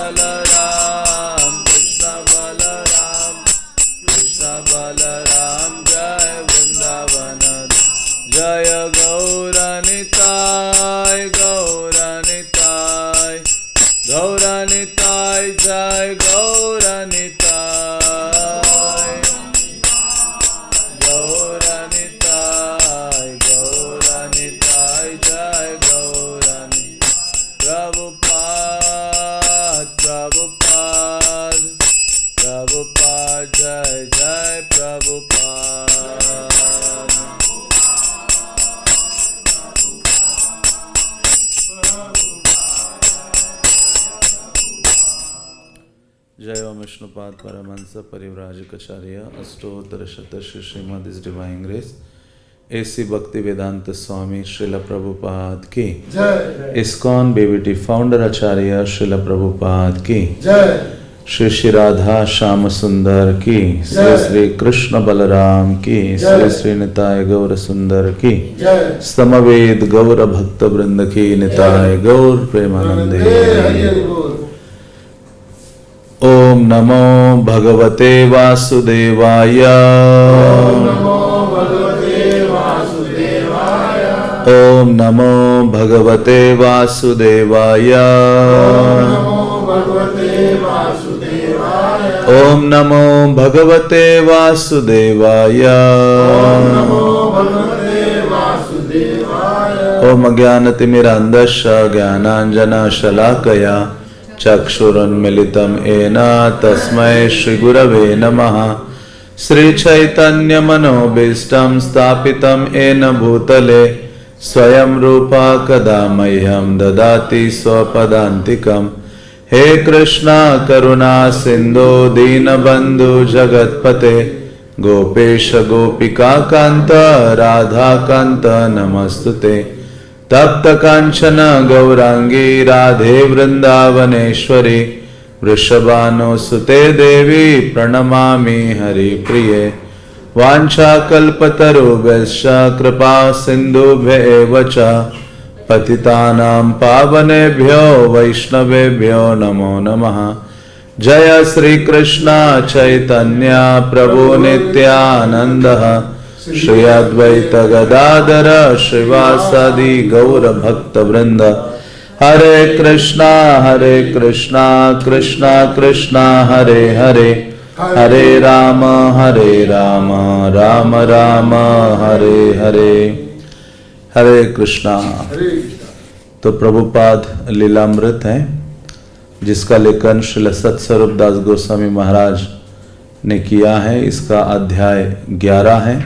बलराम कृष्ण बलराम कृष्ण बलराम जय वृंदावन जय गौरनिताय गौरनिताय गौरनिताय जय गौरनिताय गौरनिताय गौरनिताय जय गौरनिताय प्रभुपाद प्रभुपाद प्रभुपाद जय जय प्रभुपाद जय ओम विष्णुपाद परमहंस परिव्राजकाचार्य अष्टोत्तर शत श्रीमद डिवाइन ग्रेस एसी भक्ति वेदांत स्वामी श्रील प्रभुपाद की जय। इस्कॉन बीबीटी फाउंडर आचार्य श्रील प्रभुपाद की जय। श्री श्री राधा श्याम सुंदर की श्री श्री कृष्ण बलराम की श्री श्री निताय गौर सुंदर की समवेद गौर भक्त वृंद की निताय गौर प्रेमानंदे। ओम नमो भगवते वासुदेवाय ओम नमो भगवते वासुदेवाय ओम नमो भगवते वासुदेवाय ओम नमो भगवते वासुदेवाय ओम अज्ञानतिमिरान्धस्य ज्ञानाञ्जनशलाकया चक्षुरुन्मिलितं येन तस्मै श्रीगुरवे नमः। श्रीचैतन्यमनोभीष्टं स्थापितं येन भूतले स्वयं रूपा कदा मह्यं ददाति स्वपदान्तिकं। हे कृष्णा करुणा सिन्धो दीनबन्धु जगत्पते गोपेश गोपिका कान्त राधा कान्त नमस्तुते। तप्त कांचन गौरांगी राधे वृंदावनेश्वरी वृषभानुसुते देवी प्रणमामि हरिप्रिये। वाञ्छाकल्पतरुभ्यश्च कृपा सिन्धुभ्येव च पतितानां पावनेभ्यो वैष्णवेभ्यो नमो नमः। जय श्री कृष्ण चैतन्य प्रभु नित्यानंदः श्री अद्वैत गदाधर श्रीवासादि गौर भक्त वृंद। हरे कृष्णा कृष्णा कृष्णा हरे हरे हरे राम राम राम हरे हरे। हरे कृष्णा। तो प्रभुपाद लीलामृत है जिसका लेखन श्रील सत्स्वरूप दास गोस्वामी महाराज ने किया है। इसका अध्याय 11 है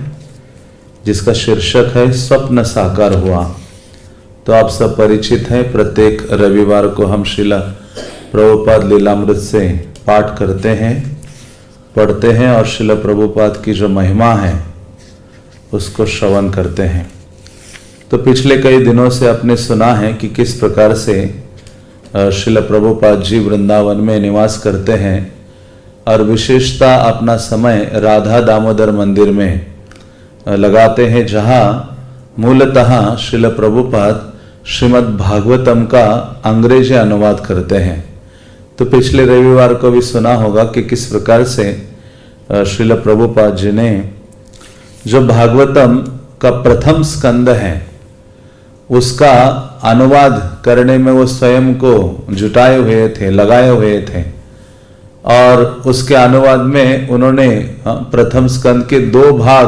जिसका शीर्षक है स्वप्न साकार हुआ। तो आप सब परिचित हैं, प्रत्येक रविवार को हम श्रील प्रभुपाद लीलामृत से पाठ करते हैं, पढ़ते हैं और श्रील प्रभुपाद की जो महिमा है उसको श्रवण करते हैं। तो पिछले कई दिनों से आपने सुना है कि किस प्रकार से श्रील प्रभुपाद जी वृंदावन में निवास करते हैं और विशेषता अपना समय राधा दामोदर मंदिर में लगाते हैं, जहाँ मूलतः श्रील प्रभुपाद श्रीमद् भागवतम का अंग्रेजी अनुवाद करते हैं। तो पिछले रविवार को भी सुना होगा कि किस प्रकार से श्रील प्रभुपाद जी ने जो भागवतम का प्रथम स्कंद है उसका अनुवाद करने में वो स्वयं को जुटाए हुए थे, लगाए हुए थे और उसके अनुवाद में उन्होंने प्रथम स्कंद के 2 भाग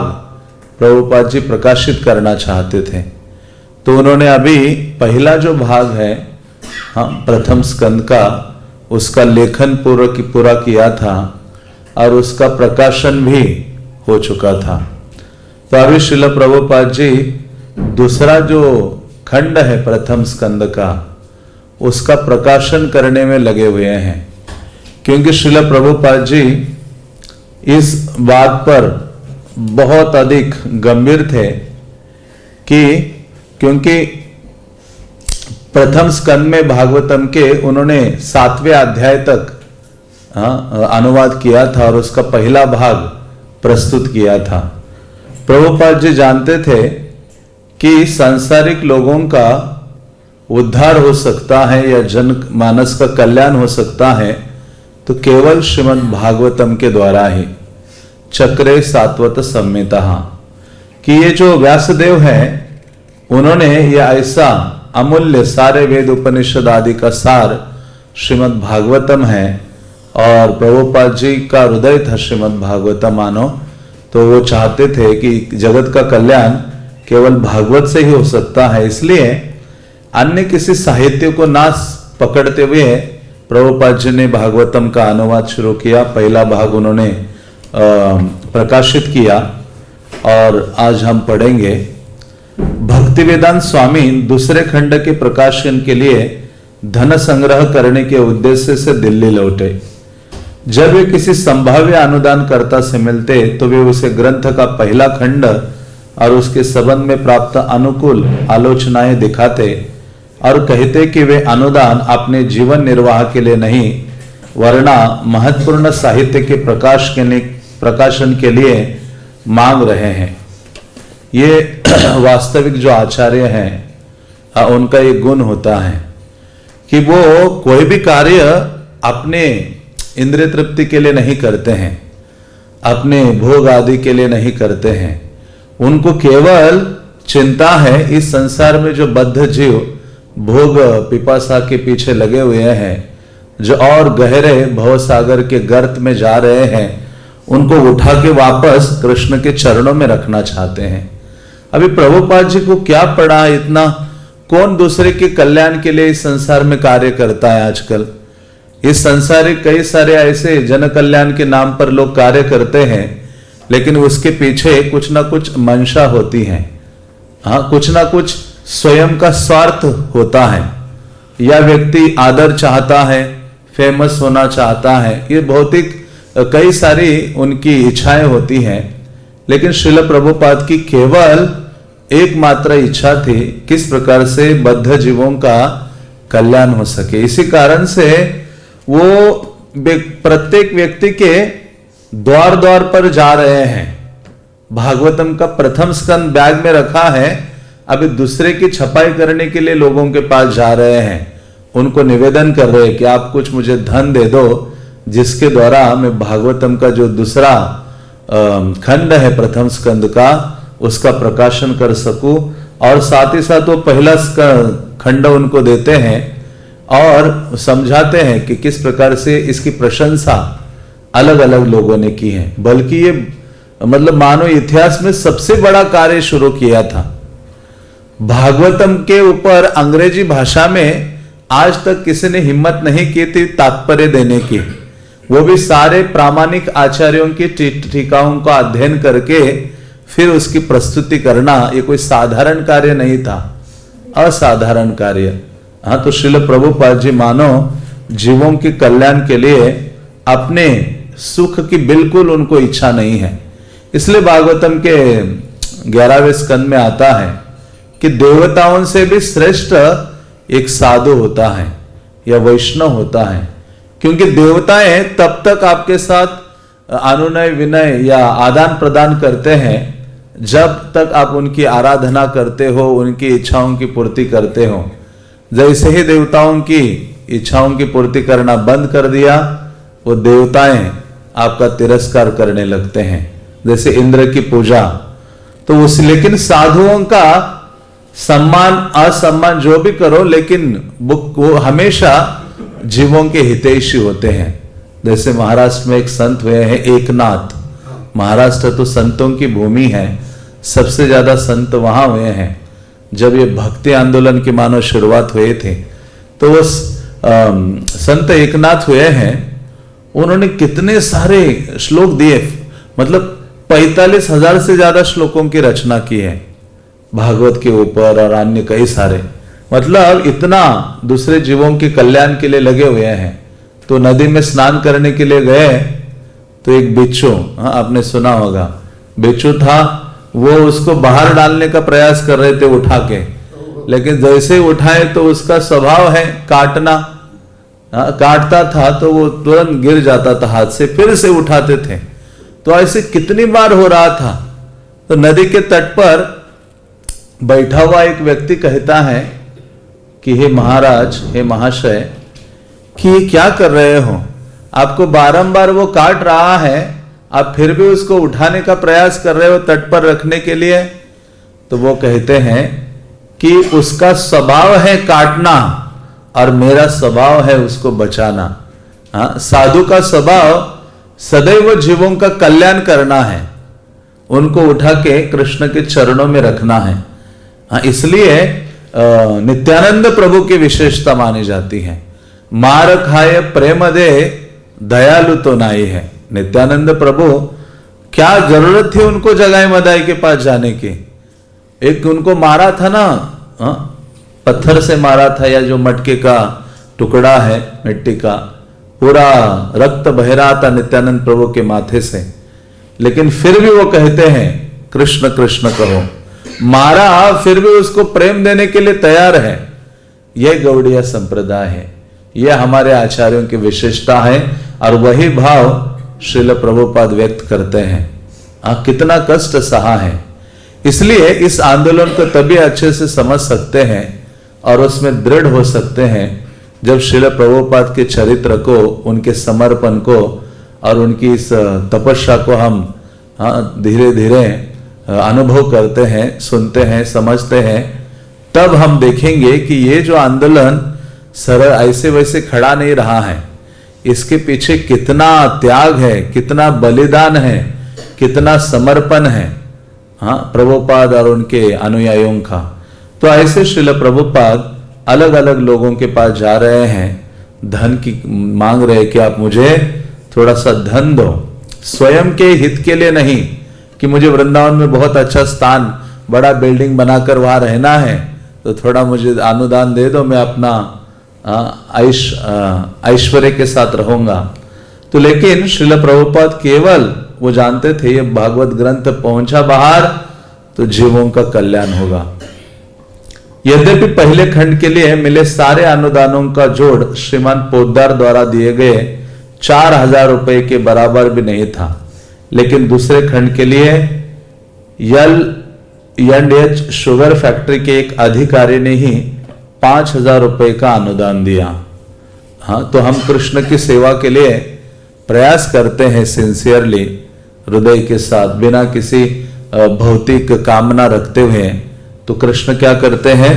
प्रभुपाद जी प्रकाशित करना चाहते थे। तो उन्होंने अभी पहला जो भाग है प्रथम स्कंद का, उसका लेखन पूरा किया था और उसका प्रकाशन भी हो चुका था। तो अभी श्रील प्रभुपाद जी दूसरा जो खंड है प्रथम स्कंद का, उसका प्रकाशन करने में लगे हुए हैं, क्योंकि श्रील प्रभुपाद जी इस बात पर बहुत अधिक गंभीर थे कि क्योंकि प्रथम स्कंद में भागवतम के उन्होंने 7वें अध्याय तक अनुवाद किया था और उसका पहला भाग प्रस्तुत किया था। प्रभुपाद जी जानते थे कि सांसारिक लोगों का उद्धार हो सकता है या जन मानस का कल्याण हो सकता है तो केवल श्रीमद् भागवतम के द्वारा ही। चक्रे सात्वत संहिता, कि ये जो व्यासदेव है उन्होंने ये ऐसा अमूल्य सारे वेद उपनिषद आदि का सार श्रीमद् भागवतम है, और प्रभुपाद जी का हृदय था श्रीमद् भागवतम मानो, तो वो चाहते थे कि जगत का कल्याण केवल भागवत से ही हो सकता है। इसलिए अन्य किसी साहित्य को ना पकड़ते हुए प्रभुपाद जी ने भागवतम का अनुवाद शुरू किया। पहला भाग उन्होंने प्रकाशित किया और आज हम पढ़ेंगे। भक्ति वेदांत स्वामी दूसरे खंड के प्रकाशन के लिए धन संग्रह करने के उद्देश्य से दिल्ली लौटे। जब वे किसी संभाव्य अनुदानकर्ता से मिलते तो वे उसे ग्रंथ का पहला खंड और उसके संबंध में प्राप्त अनुकूल आलोचनाएं दिखाते और कहते कि वे अनुदान अपने जीवन निर्वाह के लिए नहीं वरना महत्वपूर्ण साहित्य के प्रकाशन के लिए मांग रहे हैं। ये वास्तविक जो आचार्य हैं उनका एक गुण होता है कि वो कोई भी कार्य अपने इंद्रिय तृप्ति के लिए नहीं करते हैं, अपने भोग आदि के लिए नहीं करते हैं। उनको केवल चिंता है इस संसार में जो बद्ध जीव भोग पिपासा के पीछे लगे हुए हैं, जो और गहरे भवसागर के गर्त में जा रहे हैं, उनको उठा के वापस कृष्ण के चरणों में रखना चाहते हैं। अभी प्रभुपाद जी को क्या पड़ा, इतना कौन दूसरे के कल्याण के लिए इस संसार में कार्य करता है। आजकल इस संसार कई सारे ऐसे जन कल्याण के नाम पर लोग कार्य करते हैं, लेकिन उसके पीछे कुछ ना कुछ मंशा होती है। हाँ, कुछ ना कुछ स्वयं का स्वार्थ होता है, या व्यक्ति आदर चाहता है, फेमस होना चाहता है, ये भौतिक कई सारी उनकी इच्छाएं होती हैं। लेकिन श्रील प्रभुपाद की केवल एकमात्र इच्छा थी किस प्रकार से बद्ध जीवों का कल्याण हो सके। इसी कारण से वो प्रत्येक व्यक्ति के द्वार द्वार पर जा रहे हैं। भागवतम का प्रथम स्कंद बैग में रखा है, अभी दूसरे की छपाई करने के लिए लोगों के पास जा रहे हैं, उनको निवेदन कर रहे हैं कि आप कुछ मुझे धन दे दो जिसके द्वारा मैं भागवतम का जो दूसरा खंड है प्रथम स्कंद का उसका प्रकाशन कर सकूं। और साथ ही साथ वो पहला खंड उनको देते हैं और समझाते हैं कि किस प्रकार से इसकी प्रशंसा अलग अलग लोगों ने की है। बल्कि ये मतलब मानव इतिहास में सबसे बड़ा कार्य शुरू किया था। भागवतम के ऊपर अंग्रेजी भाषा में आज तक किसी ने हिम्मत नहीं की थी तात्पर्य देने की, वो भी सारे प्रामाणिक आचार्यों की टीकाओं का अध्ययन करके फिर उसकी प्रस्तुति करना ये कोई साधारण कार्य नहीं था, असाधारण कार्य। हाँ, तो श्रील प्रभुपाद जी मानो जीवों के कल्याण के लिए अपने सुख की बिल्कुल उनको इच्छा नहीं है। इसलिए भागवतम के 11वें स्कंद में आता है कि देवताओं से भी श्रेष्ठ एक साधु होता है या वैष्णव होता है, क्योंकि देवताएं तब तक आपके साथ अनुनय विनय या आदान प्रदान करते हैं जब तक आप उनकी आराधना करते हो, उनकी इच्छाओं की पूर्ति करते हो। जैसे ही देवताओं की इच्छाओं की पूर्ति करना बंद कर दिया, वो देवताएं आपका तिरस्कार करने लगते हैं। जैसे इंद्र की पूजा, तो उस लेकिन साधुओं का सम्मान असम्मान जो भी करो, लेकिन वो हमेशा जीवों के हितैषी होते हैं। जैसे महाराष्ट्र में एक संत हुए हैं एकनाथ। महाराष्ट्र तो संतों की भूमि है, सबसे ज्यादा संत वहां हुए हैं। जब ये भक्ति आंदोलन की मानो शुरुआत हुए थे तो वो संत एकनाथ हुए हैं। उन्होंने कितने सारे श्लोक दिए, मतलब 45,000 से ज्यादा श्लोकों की रचना की है भागवत के ऊपर और अन्य कई सारे, मतलब इतना दूसरे जीवों के कल्याण के लिए लगे हुए हैं। तो नदी में स्नान करने के लिए गए तो एक बिच्छू, हाँ आपने सुना होगा, बिच्छू था, वो उसको बाहर डालने का प्रयास कर रहे थे उठा के, लेकिन जैसे उठाए तो उसका स्वभाव है काटना, काटता था तो वो तुरंत गिर जाता था हाथ से, फिर से उठाते थे। तो ऐसे कितनी बार हो रहा था। तो नदी के तट पर बैठा हुआ एक व्यक्ति कहता है कि हे महाराज, हे महाशय, कि ये क्या कर रहे हो? आपको बारंबार वो काट रहा है, आप फिर भी उसको उठाने का प्रयास कर रहे हो तट पर रखने के लिए। तो वो कहते हैं कि उसका स्वभाव है काटना और मेरा स्वभाव है उसको बचाना। हाँ, साधु का स्वभाव सदैव जीवों का कल्याण करना है, उनको उठा के कृष्ण के चरणों में रखना है। हाँ, इसलिए नित्यानंद प्रभु की विशेषता मानी जाती है। मार खाए प्रेम दे दयालु तो नाई है। नित्यानंद प्रभु, क्या जरूरत थी उनको जगाई मदाई के पास जाने की? एक उनको मारा था ना, पत्थर से मारा था, या जो मटके का टुकड़ा है मिट्टी का, पूरा रक्त बह रहा था नित्यानंद प्रभु के माथे से, लेकिन फिर भी वो कहते हैं कृष्ण कृष्ण कहो। मारा फिर भी उसको प्रेम देने के लिए तैयार है। यह गौड़िया संप्रदाय है, यह हमारे आचार्यों की विशेषता है और वही भाव श्रील प्रभुपाद व्यक्त करते हैं। कितना कष्ट सहा है, इसलिए इस आंदोलन को तभी अच्छे से समझ सकते हैं और उसमें दृढ़ हो सकते हैं जब श्रील प्रभुपाद के चरित्र को, उनके समर्पण को और उनकी इस तपस्या को हम धीरे धीरे अनुभव करते हैं, सुनते हैं, समझते हैं। तब हम देखेंगे कि ये जो आंदोलन सरल ऐसे वैसे खड़ा नहीं रहा है, इसके पीछे कितना त्याग है, कितना बलिदान है, कितना समर्पण है प्रभुपाद और उनके अनुयायियों का। तो ऐसे श्रील प्रभुपाद अलग अलग लोगों के पास जा रहे हैं, धन की मांग रहे कि आप मुझे थोड़ा सा धन दो, स्वयं के हित के लिए नहीं कि मुझे वृंदावन में बहुत अच्छा स्थान, बड़ा बिल्डिंग बनाकर वहां रहना है, तो थोड़ा मुझे अनुदान दे दो, मैं अपना ऐश्वर्य के साथ रहूंगा। तो लेकिन श्रील प्रभुपाद केवल वो जानते थे ये भागवत ग्रंथ पहुंचा बाहर तो जीवों का कल्याण होगा। यद्यपि पहले खंड के लिए मिले सारे अनुदानों का जोड़ श्रीमान पोद्दार द्वारा दिए गए 4000 रुपए के बराबर भी नहीं था, लेकिन दूसरे खंड के लिए एच शुगर फैक्ट्री के एक अधिकारी ने ही 5000 रुपए का अनुदान दिया। हाँ, तो हम कृष्ण की सेवा के लिए प्रयास करते हैं सिंसियरली, हृदय के साथ, बिना किसी भौतिक कामना रखते हुए, तो कृष्ण क्या करते हैं?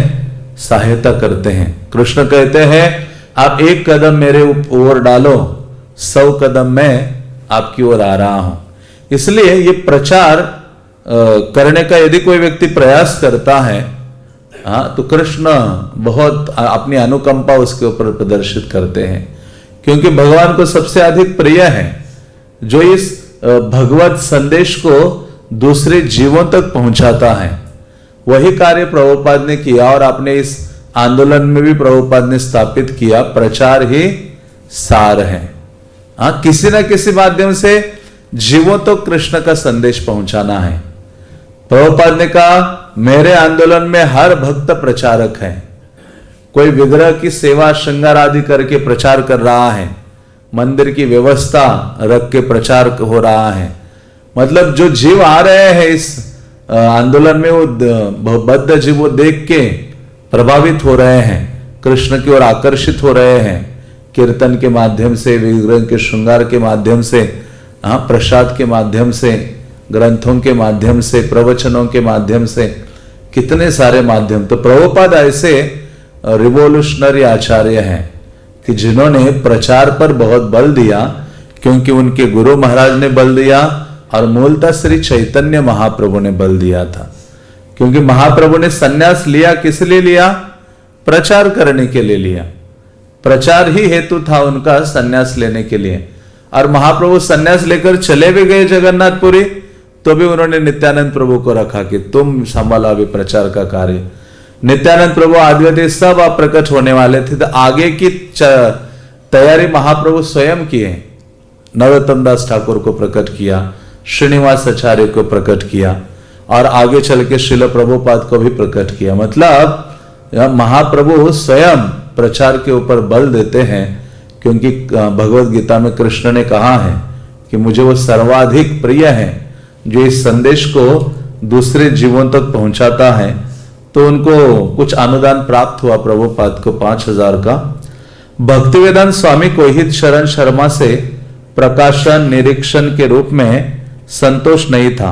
सहायता करते हैं। कृष्ण कहते हैं आप एक कदम मेरे ओर डालो, 100 कदम मैं आपकी ओर आ रहा हूं। इसलिए ये प्रचार करने का यदि कोई व्यक्ति प्रयास करता है, तो कृष्ण बहुत अपनी अनुकंपा उसके ऊपर प्रदर्शित करते हैं, क्योंकि भगवान को सबसे अधिक प्रिय है जो इस भगवत संदेश को दूसरे जीवों तक पहुंचाता है। वही कार्य प्रभुपाद ने किया और अपने इस आंदोलन में भी प्रभुपाद ने स्थापित किया, प्रचार ही सार है। किसी न किसी माध्यम से जीवों तो कृष्ण का संदेश पहुंचाना है। प्रभुपाद ने कहा मेरे आंदोलन में हर भक्त प्रचारक है। कोई विग्रह की सेवा श्रृंगार आदि करके प्रचार कर रहा है, मंदिर की व्यवस्था रख के प्रचार हो रहा है, मतलब जो जीव आ रहे हैं इस आंदोलन में वो बद्ध जीव वो देख के प्रभावित हो रहे हैं, कृष्ण की ओर आकर्षित हो रहे हैं, कीर्तन के माध्यम से, विग्रह के श्रृंगार के माध्यम से, प्रसाद के माध्यम से, ग्रंथों के माध्यम से, प्रवचनों के माध्यम से, कितने सारे माध्यम। तो प्रभुपाद ऐसे रिवोल्यूशनरी आचार्य हैं कि जिन्होंने प्रचार पर बहुत बल दिया, क्योंकि उनके गुरु महाराज ने बल दिया और मूलतः श्री चैतन्य महाप्रभु ने बल दिया था। क्योंकि महाप्रभु ने सन्यास लिया, किस लिए लिया? प्रचार करने के लिए लिया। प्रचार ही हेतु था उनका सन्यास लेने के लिए। और महाप्रभु सन्यास लेकर चले भी गए जगन्नाथपुरी, तो भी उन्होंने नित्यानंद प्रभु को रखा कि तुम संभालो अभी प्रचार का कार्य। नित्यानंद प्रभु आद्यवती सब आप प्रकट होने वाले थे, तो आगे की तैयारी महाप्रभु स्वयं किए। नरोत्तम दास ठाकुर को प्रकट किया, श्रीनिवास आचार्य को प्रकट किया और आगे चल के श्रील प्रभुपाद को भी प्रकट किया। मतलब महाप्रभु स्वयं प्रचार के ऊपर बल देते हैं, क्योंकि भगवत गीता में कृष्ण ने कहा है कि मुझे वो सर्वाधिक प्रिय है जो इस संदेश को दूसरे जीवों तक पहुंचाता है। तो उनको कुछ अनुदान प्राप्त हुआ प्रभुपाद को 5,000 का। भक्तिवेदांत स्वामी को हित शरण शर्मा से प्रकाशन निरीक्षण के रूप में संतोष नहीं था।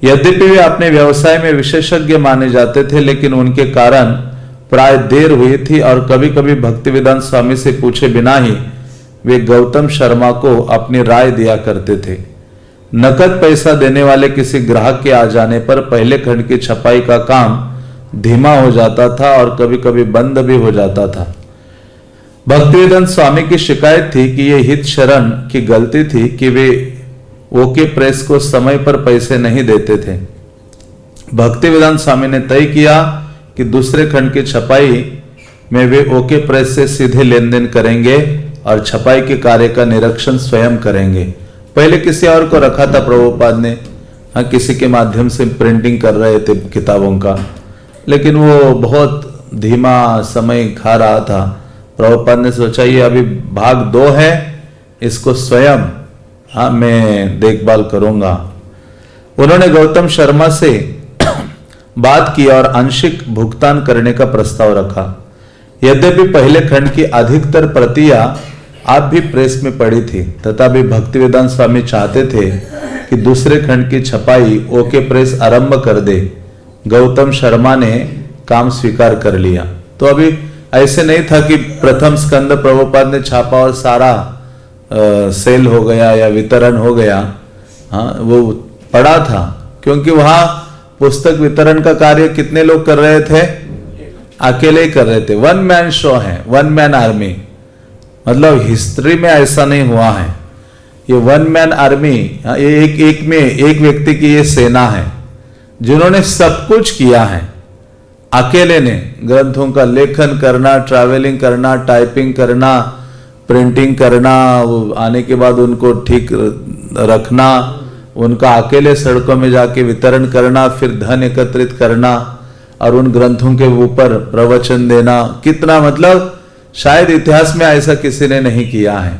यद्यपि वे अपने व्यवसाय में विशेषज्ञ माने जाते थे, लेकिन उनके कारण प्राय देर हुई थी और कभी कभी भक्तिवेदांत स्वामी से पूछे बिना ही वे गौतम शर्मा को अपनी राय दिया करते थे। नकद पैसा देने वाले किसी ग्राहक के आ जाने पर पहले खंड की छपाई का काम धीमा हो जाता था और कभी कभी बंद भी हो जाता था। भक्तिवेदांत स्वामी की शिकायत थी कि यह हित शरण की गलती थी कि वे ओके प्रेस को समय पर पैसे नहीं देते थे। भक्तिवेदांत स्वामी ने तय किया कि दूसरे खंड की छपाई में वे ओके प्रेस से सीधे लेन देन करेंगे और छपाई के कार्य का निरीक्षण स्वयं करेंगे। पहले किसी और को रखा था प्रभुपाद ने, हाँ, किसी के माध्यम से प्रिंटिंग कर रहे थे किताबों का, लेकिन वो बहुत धीमा समय खा रहा था। प्रभुपाद ने सोचा ये अभी भाग 2 है, इसको स्वयं मैं देखभाल करूंगा। उन्होंने गौतम शर्मा से बात की और आंशिक भुगतान करने का प्रस्ताव रखा। यद्यपि पहले खंड की अधिकतर प्रतियां आप भी प्रेस में पड़ी थी, तथापि भक्तिवेदांत स्वामी चाहते थे कि दूसरे खंड की छपाई ओके प्रेस आरंभ कर दे। गौतम शर्मा ने काम स्वीकार कर लिया। तो अभी ऐसे नहीं था कि प्रथम स्कंद प्रभुपाद ने छापा और सारा सेल हो गया या वितरण हो गया। हाँ, वो पड़ा था, क्योंकि वहां पुस्तक वितरण का कार्य कितने लोग कर रहे थे? अकेले ही कर रहे थे। 1 मैन शो है, 1 मैन आर्मी। मतलब हिस्ट्री में ऐसा नहीं हुआ है। ये 1 मैन आर्मी, एक व्यक्ति की ये सेना है जिन्होंने सब कुछ किया है। अकेले ने ग्रंथों का लेखन करना, ट्रैवलिंग करना, टाइपिंग करना, प्रिंटिंग करना, आने के बाद उनको ठीक रखना, उनका अकेले सड़कों में जाके वितरण करना, फिर धन एकत्रित करना और उन ग्रंथों के ऊपर प्रवचन देना। कितना, मतलब शायद इतिहास में ऐसा किसी ने नहीं किया है।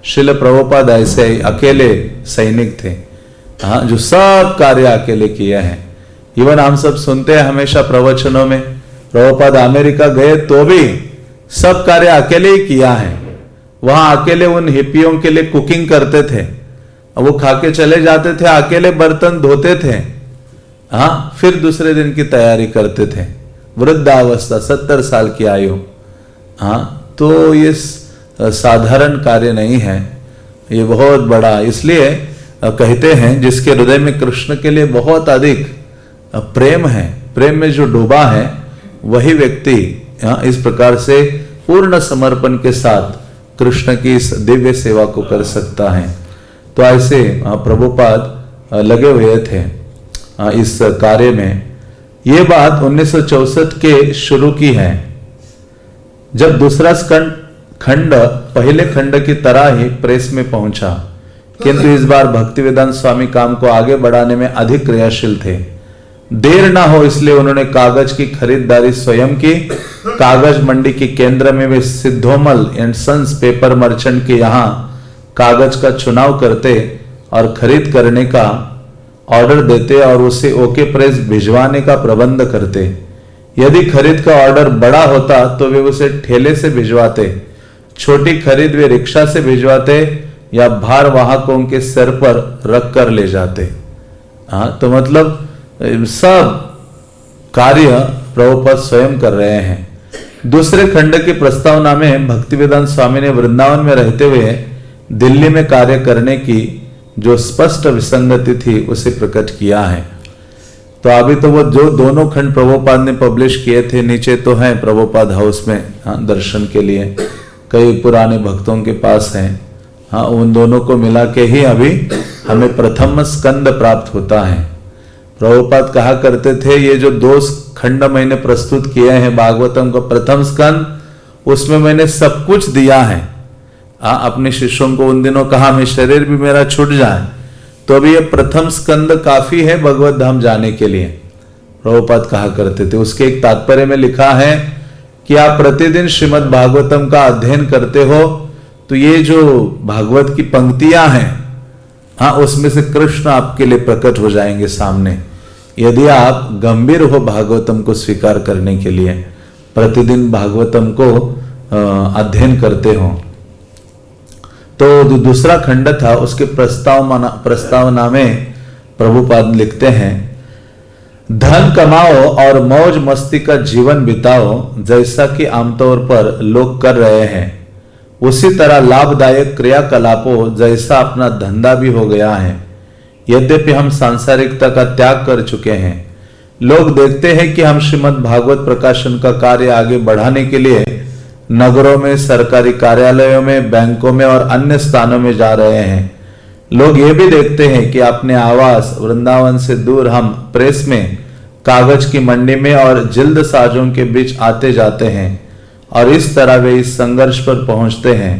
श्रील प्रभुपाद ऐसे अकेले सैनिक थे, हाँ, जो सब कार्य अकेले किए हैं। इवन हम सब सुनते हैं हमेशा प्रवचनों में, प्रभुपाद अमेरिका गए तो भी सब कार्य अकेले ही किया है। वहां अकेले उन हिप्पियों के लिए कुकिंग करते थे, वो खा के चले जाते थे, अकेले बर्तन धोते थे, हाँ, फिर दूसरे दिन की तैयारी करते थे। वृद्धावस्था 70 साल की आयु, हाँ, तो ये साधारण कार्य नहीं है, ये बहुत बड़ा। इसलिए कहते हैं जिसके हृदय में कृष्ण के लिए बहुत अधिक प्रेम है, प्रेम में जो डूबा है, वही व्यक्ति इस प्रकार से पूर्ण समर्पण के साथ कृष्ण की इस दिव्य सेवा को कर सकता है। तो ऐसे प्रभुपाद लगे हुए थे इस कार्य में। ये बात 1964 के शुरू की है, जब दूसरा खंड पहले खंड की तरह ही प्रेस में पहुंचा, किंतु इस बार भक्तिवेदांत स्वामी काम को आगे बढ़ाने में अधिक क्रियाशील थे। देर ना हो इसलिए उन्होंने कागज की खरीदारी स्वयं की। कागज मंडी के केंद्र में वे सिद्धोमल एंड सन्स पेपर मर्चेंट के यहाँ कागज का चुनाव करते और खरीद करने का ऑर्डर देते और उसे ओके प्रेस भिजवाने का प्रबंध करते। यदि खरीद का ऑर्डर बड़ा होता तो वे उसे ठेले से भिजवाते, छोटी खरीद वे रिक्शा से भिजवाते या भार वाहकों के सिर पर रख कर ले जाते। हाँ, तो मतलब सब कार्य प्रभुपाद स्वयं कर रहे हैं। दूसरे खंड की प्रस्तावना में भक्तिवेदांत स्वामी ने वृंदावन में रहते हुए दिल्ली में कार्य करने की जो स्पष्ट विसंगति थी उसे प्रकट किया है। तो अभी तो वो जो दोनों खंड प्रभुपाद ने पब्लिश किए थे नीचे तो हैं प्रभुपाद हाउस में, हाँ, दर्शन के लिए कई पुराने भक्तों के पास हैं। हाँ, उन दोनों को मिला के ही अभी हमें प्रथम स्कंद प्राप्त होता है। प्रभुपाद कहा करते थे ये जो 2 खंड मैंने प्रस्तुत किए हैं भागवतम का प्रथम स्कंद, उसमें मैंने सब कुछ दिया है। अपने शिष्यों को उन दिनों कहा मैं शरीर भी मेरा छूट जाए तो अभी ये प्रथम स्कंद काफी है भगवत धाम जाने के लिए, प्रभुपाद कहा करते थे। उसके एक तात्पर्य में लिखा है कि आप प्रतिदिन श्रीमद् भागवतम का अध्ययन करते हो तो ये जो भागवत की पंक्तियां हैं, हाँ, उसमें से कृष्ण आपके लिए प्रकट हो जाएंगे सामने। यदि आप गंभीर हो भागवतम को स्वीकार करने के लिए, प्रतिदिन भागवतम को अध्ययन करते हो, तो जो दूसरा खंड था उसके प्रस्तावना में प्रभुपाद लिखते हैं, धन कमाओ और मौज मस्ती का जीवन बिताओ जैसा कि आमतौर पर लोग कर रहे हैं, उसी तरह लाभदायक क्रियाकलापों जैसा अपना धंधा भी हो गया है। यद्यपि हम सांसारिकता का त्याग कर चुके हैं, लोग देखते हैं कि हम श्रीमद् भागवत प्रकाशन का कार्य आगे बढ़ाने के लिए नगरों में, सरकारी कार्यालयों में, बैंकों में और अन्य स्थानों में जा रहे हैं। लोग ये भी देखते हैं कि अपने आवास वृंदावन से दूर हम प्रेस में, कागज की मंडी में और जिल्द साजों के बीच आते जाते हैं और इस तरह वे इस संघर्ष पर पहुंचते हैं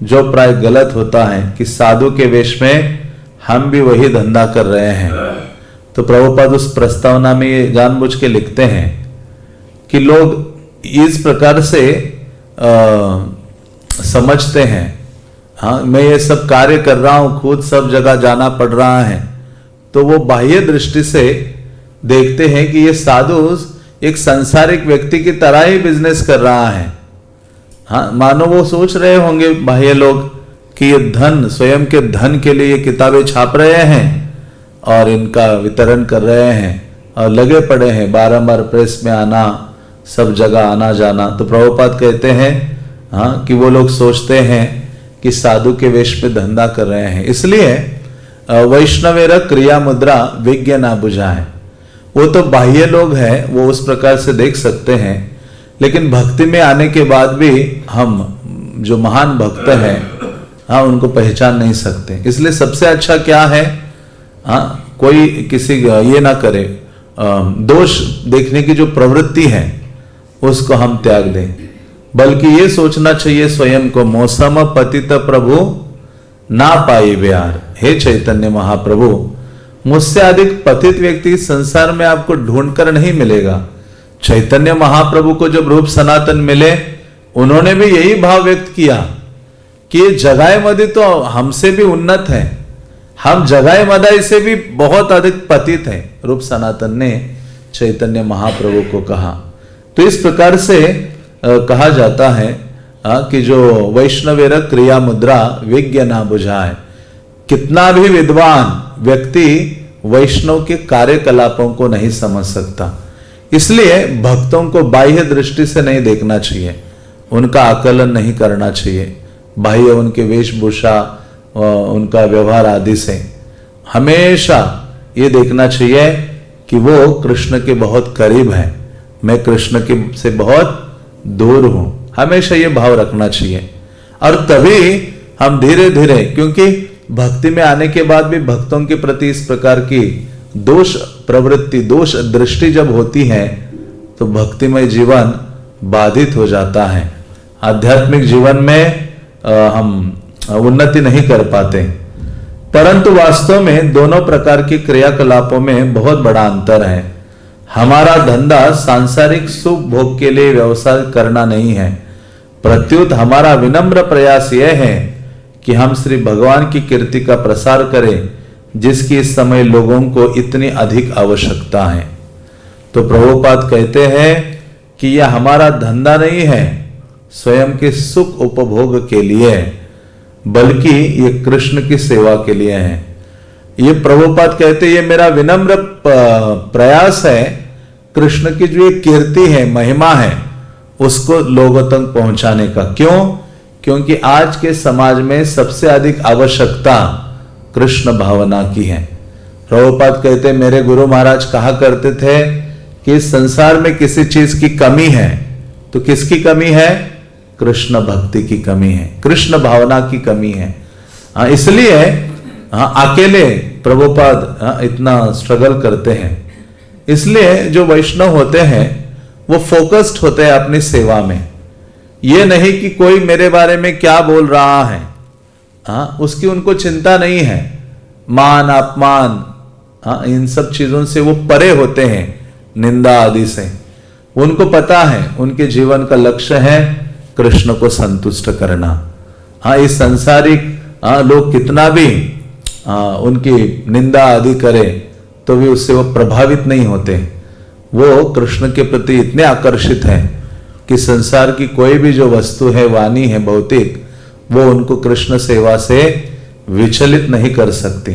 जो प्राय गलत होता है कि साधु के वेश में हम भी वही धंधा कर रहे हैं। तो प्रभुपाद उस प्रस्तावना में ये जानबूझ के लिखते हैं कि लोग इस प्रकार से समझते हैं, हाँ मैं ये सब कार्य कर रहा हूं, खुद सब जगह जाना पड़ रहा है, तो वो बाह्य दृष्टि से देखते हैं कि ये साधु एक सांसारिक व्यक्ति की तरह ही बिजनेस कर रहा है। हाँ, मानो वो सोच रहे होंगे बाह्य लोग कि ये धन, स्वयं के धन के लिए ये किताबें छाप रहे हैं और इनका वितरण कर रहे हैं और लगे पड़े हैं बारंबार प्रेस में आना, सब जगह आना जाना। तो प्रभुपाद कहते हैं हाँ कि वो लोग सोचते हैं कि साधु के वेश में धंधा कर रहे हैं, इसलिए वैष्णवेर क्रिया मुद्रा विज्ञ ना बुझाए। वो तो बाह्य लोग हैं, वो उस प्रकार से देख सकते हैं, लेकिन भक्ति में आने के बाद भी हम जो महान भक्त हैं हाँ उनको पहचान नहीं सकते। इसलिए सबसे अच्छा क्या है, हाँ कोई किसी ये ना करे, दोष देखने की जो प्रवृत्ति है उसको हम त्याग दें, बल्कि ये सोचना चाहिए स्वयं को, मौसम पतित प्रभु ना पाई ब्यार। हे चैतन्य महाप्रभु, मुझसे अधिक पतित व्यक्ति संसार में आपको ढूंढकर नहीं मिलेगा। चैतन्य महाप्रभु को जब रूप सनातन मिले, उन्होंने भी यही भाव व्यक्त किया कि जगाए मदी तो हमसे भी उन्नत है, हम जगाए मदाई से भी बहुत अधिक पतित हैं। रूप सनातन ने चैतन्य महाप्रभु को कहा। तो इस प्रकार से कहा जाता है कि जो वैष्णवेर क्रिया मुद्रा विज्ञ ना बुझाए। कितना भी विद्वान व्यक्ति वैष्णव के कार्यकलापों को नहीं समझ सकता, इसलिए भक्तों को बाह्य दृष्टि से नहीं देखना चाहिए, उनका आकलन नहीं करना चाहिए, बाह्य उनके वेशभूषा, उनका व्यवहार आदि से। हमेशा ये देखना चाहिए कि वो कृष्ण के बहुत करीब है, मैं कृष्ण के से बहुत दूर हूं, हमेशा ये भाव रखना चाहिए। और तभी हम धीरे धीरे, क्योंकि भक्ति में आने के बाद भी भक्तों के प्रति इस प्रकार की दोष प्रवृत्ति, दोष दृष्टि जब होती है तो भक्तिमय जीवन बाधित हो जाता है, आध्यात्मिक जीवन में हम उन्नति नहीं कर पाते। परंतु वास्तव में दोनों प्रकार की क्रियाकलापों में बहुत बड़ा अंतर है। हमारा धंधा सांसारिक सुख भोग के लिए व्यवसाय करना नहीं है, प्रत्युत हमारा विनम्र प्रयास यह है कि हम श्री भगवान की कीर्ति का प्रसार करें, जिसकी इस समय लोगों को इतनी अधिक आवश्यकता है। तो प्रभुपाद कहते हैं कि यह हमारा धंधा नहीं है स्वयं के सुख उपभोग के लिए, बल्कि ये कृष्ण की सेवा के लिए है। ये प्रभुपाद कहते हैं ये मेरा विनम्र प्रयास है, कृष्ण की जो ये कीर्ति है, महिमा है, उसको लोगों तक पहुंचाने का। क्यों? क्योंकि आज के समाज में सबसे अधिक आवश्यकता कृष्ण भावना की है। प्रभुपाद कहते मेरे गुरु महाराज कहा करते थे कि इस संसार में किसी चीज की कमी है तो किसकी कमी है? कृष्ण भक्ति की कमी है, कृष्ण भावना की कमी है। इसलिए अकेले प्रभुपाद इतना स्ट्रगल करते हैं। इसलिए जो वैष्णव होते हैं वो फोकस्ड होते हैं अपनी सेवा में। ये नहीं कि कोई मेरे बारे में क्या बोल रहा है, उसकी उनको चिंता नहीं है। मान अपमान इन सब चीजों से वो परे होते हैं, निंदा आदि से। उनको पता है उनके जीवन का लक्ष्य है कृष्ण को संतुष्ट करना। इस सांसारिक लोग कितना भी उनकी निंदा आदि करे तो भी उससे वो प्रभावित नहीं होते। वो कृष्ण के प्रति इतने आकर्षित हैं कि संसार की कोई भी जो वस्तु है, वाणी है भौतिक, वो उनको कृष्ण सेवा से विचलित नहीं कर सकती।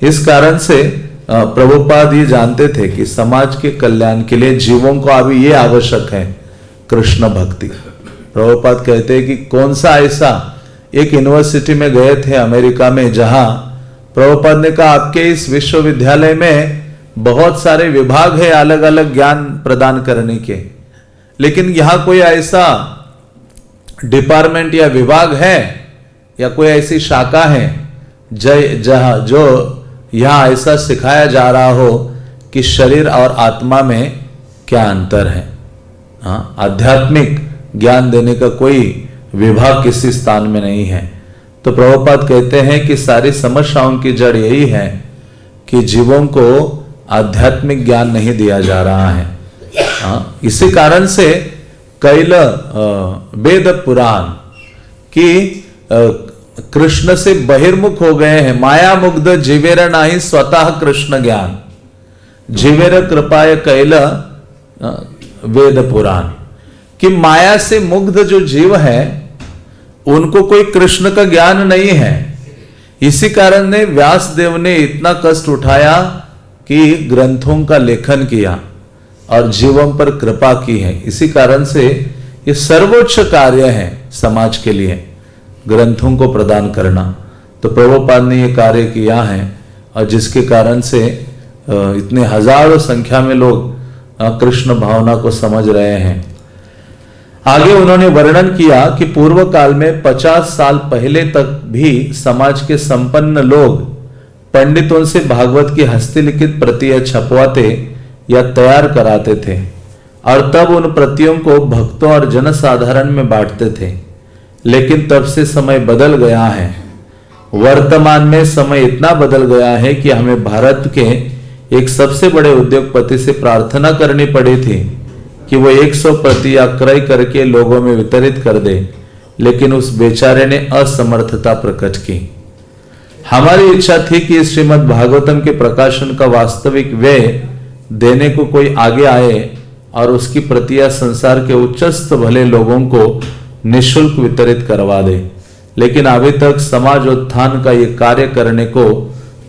इस कारण से प्रभुपाद ये जानते थे कि समाज के कल्याण के लिए जीवों को अभी ये आवश्यक है, कृष्ण भक्ति। प्रभुपाद कहते हैं कि कौन सा ऐसा, एक यूनिवर्सिटी में गए थे अमेरिका में, जहां प्रभुपाद ने कहा आपके इस विश्वविद्यालय में बहुत सारे विभाग है अलग अलग ज्ञान प्रदान करने के, लेकिन यहां कोई ऐसा डिपार्टमेंट या विभाग है या कोई ऐसी शाखा है जहां जो यहां ऐसा सिखाया जा रहा हो कि शरीर और आत्मा में क्या अंतर है। हाँ, आध्यात्मिक ज्ञान देने का कोई विभाग किसी स्थान में नहीं है। तो प्रभुपाद कहते हैं कि सारी समस्याओं की जड़ यही है कि जीवों को आध्यात्मिक ज्ञान नहीं दिया जा रहा है। हाँ, इसी कारण से कैल वेद पुराण की कृष्ण से बहिर्मुख हो गए हैं। माया मुग्ध जीवेर नाही स्वतः कृष्ण ज्ञान, जीवेर कृपाय कैल वेद पुराण। कि माया से मुग्ध जो जीव है उनको कोई कृष्ण का ज्ञान नहीं है। इसी कारण ने व्यास देव ने इतना कष्ट उठाया कि ग्रंथों का लेखन किया और जीवों पर कृपा की है। इसी कारण से ये सर्वोच्च कार्य है समाज के लिए, ग्रंथों को प्रदान करना। तो प्रभुपाद ने ये कार्य किया है और जिसके कारण से इतने हजारों संख्या में लोग कृष्ण भावना को समझ रहे हैं। आगे उन्होंने वर्णन किया कि पूर्व काल में 50 साल पहले तक भी समाज के संपन्न लोग पंडितों से भागवत की हस्तलिखित प्रतियां छपवाते या तैयार कराते थे और तब उन प्रतियों को भक्तों और जनसाधारण में बांटते थे। लेकिन तब से समय बदल गया है। वर्तमान में समय इतना बदल गया है कि हमें भारत के एक सबसे बड़े उद्योगपति से प्रार्थना करनी पड़ी थी कि वो 100 प्रतियां क्रय करके लोगों में वितरित कर दे, लेकिन उस बेचारे ने असमर्थता प्रकट की। हमारी इच्छा थी कि श्रीमद् भागवतम के प्रकाशन का वास्तविक व्यय देने को कोई आगे आए और उसकी प्रतियां संसार के उच्चस्थ भले लोगों को निःशुल्क वितरित करवा दे, लेकिन अभी तक समाज उत्थान का ये कार्य करने को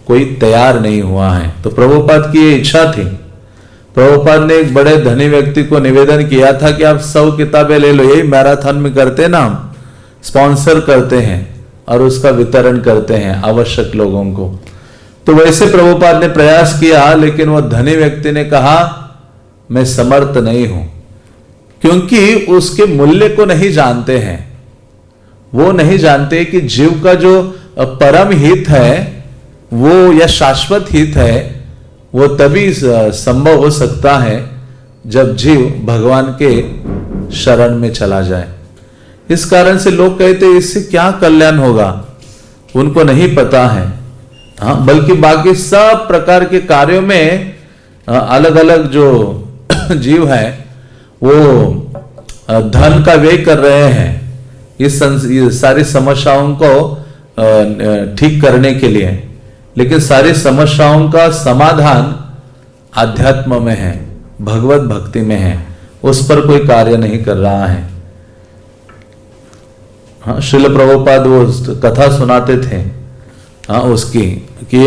कोई तैयार नहीं हुआ है। तो प्रभुपाद की ये इच्छा थी। प्रभुपाद ने एक बड़े धनी व्यक्ति को निवेदन किया था कि आप 100 किताबें ले लो, यही मैराथन में करते ना, हम स्पॉन्सर करते हैं और उसका वितरण करते हैं आवश्यक लोगों को। तो वैसे प्रभुपाद ने प्रयास किया, लेकिन वो धनी व्यक्ति ने कहा मैं समर्थ नहीं हूं, क्योंकि उसके मूल्य को नहीं जानते हैं। वो नहीं जानते कि जीव का जो परम हित है वो या शाश्वत हित है वो तभी संभव हो सकता है जब जीव भगवान के शरण में चला जाए। इस कारण से लोग कहते हैं इससे क्या कल्याण होगा, उनको नहीं पता है। हाँ, बल्कि बाकी सब प्रकार के कार्यों में अलग अलग जो जीव है वो धन का व्यय कर रहे हैं इस सारी समस्याओं को ठीक करने के लिए, लेकिन सारी समस्याओं का समाधान आध्यात्म में है, भगवत भक्ति में है, उस पर कोई कार्य नहीं कर रहा है। हाँ, श्रील प्रभुपाद वो कथा सुनाते थे उसकी कि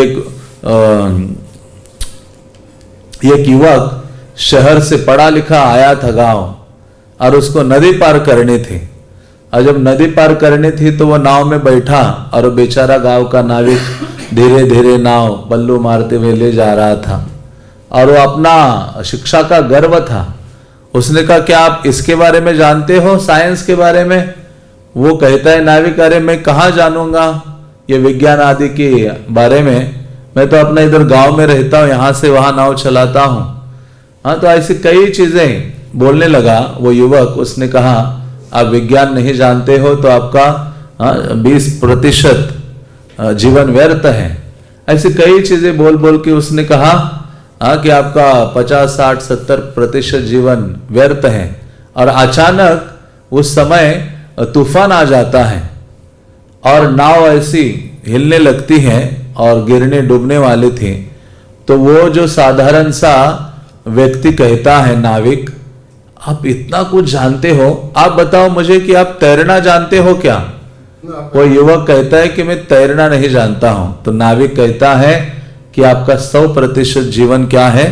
एक युवक शहर से पढ़ा लिखा आया था गांव और उसको नदी पार करनी थी। और जब नदी पार करनी थी तो वो नाव में बैठा और बेचारा गांव का नाविक धीरे धीरे नाव पल्लू मारते हुए ले जा रहा था और वो अपना शिक्षा का गर्व था। उसने कहा क्या आप इसके बारे में जानते हो, साइंस के बारे में? वो कहता है नाविक अरे मैं कहाँ जानूंगा ये विज्ञान आदि के बारे में, मैं तो अपना इधर गांव में रहता हूँ, यहाँ से वहां नाव चलाता हूँ। हाँ, तो ऐसी कई चीजें बोलने लगा वो युवक। उसने कहा आप विज्ञान नहीं जानते हो तो आपका 20% जीवन व्यर्थ है। ऐसी कई चीजें बोल बोल के उसने कहा कि आपका 50, 60, 70% जीवन व्यर्थ है। और अचानक उस समय तूफान आ जाता है और नाव ऐसी हिलने लगती है और गिरने डूबने वाली थी। तो वो जो साधारण सा व्यक्ति कहता है, नाविक, आप इतना कुछ जानते हो, आप बताओ मुझे कि आप तैरना जानते हो क्या? वो युवक कहता है कि मैं तैरना नहीं जानता हूं। तो नाविक कहता है कि आपका 100% जीवन क्या है?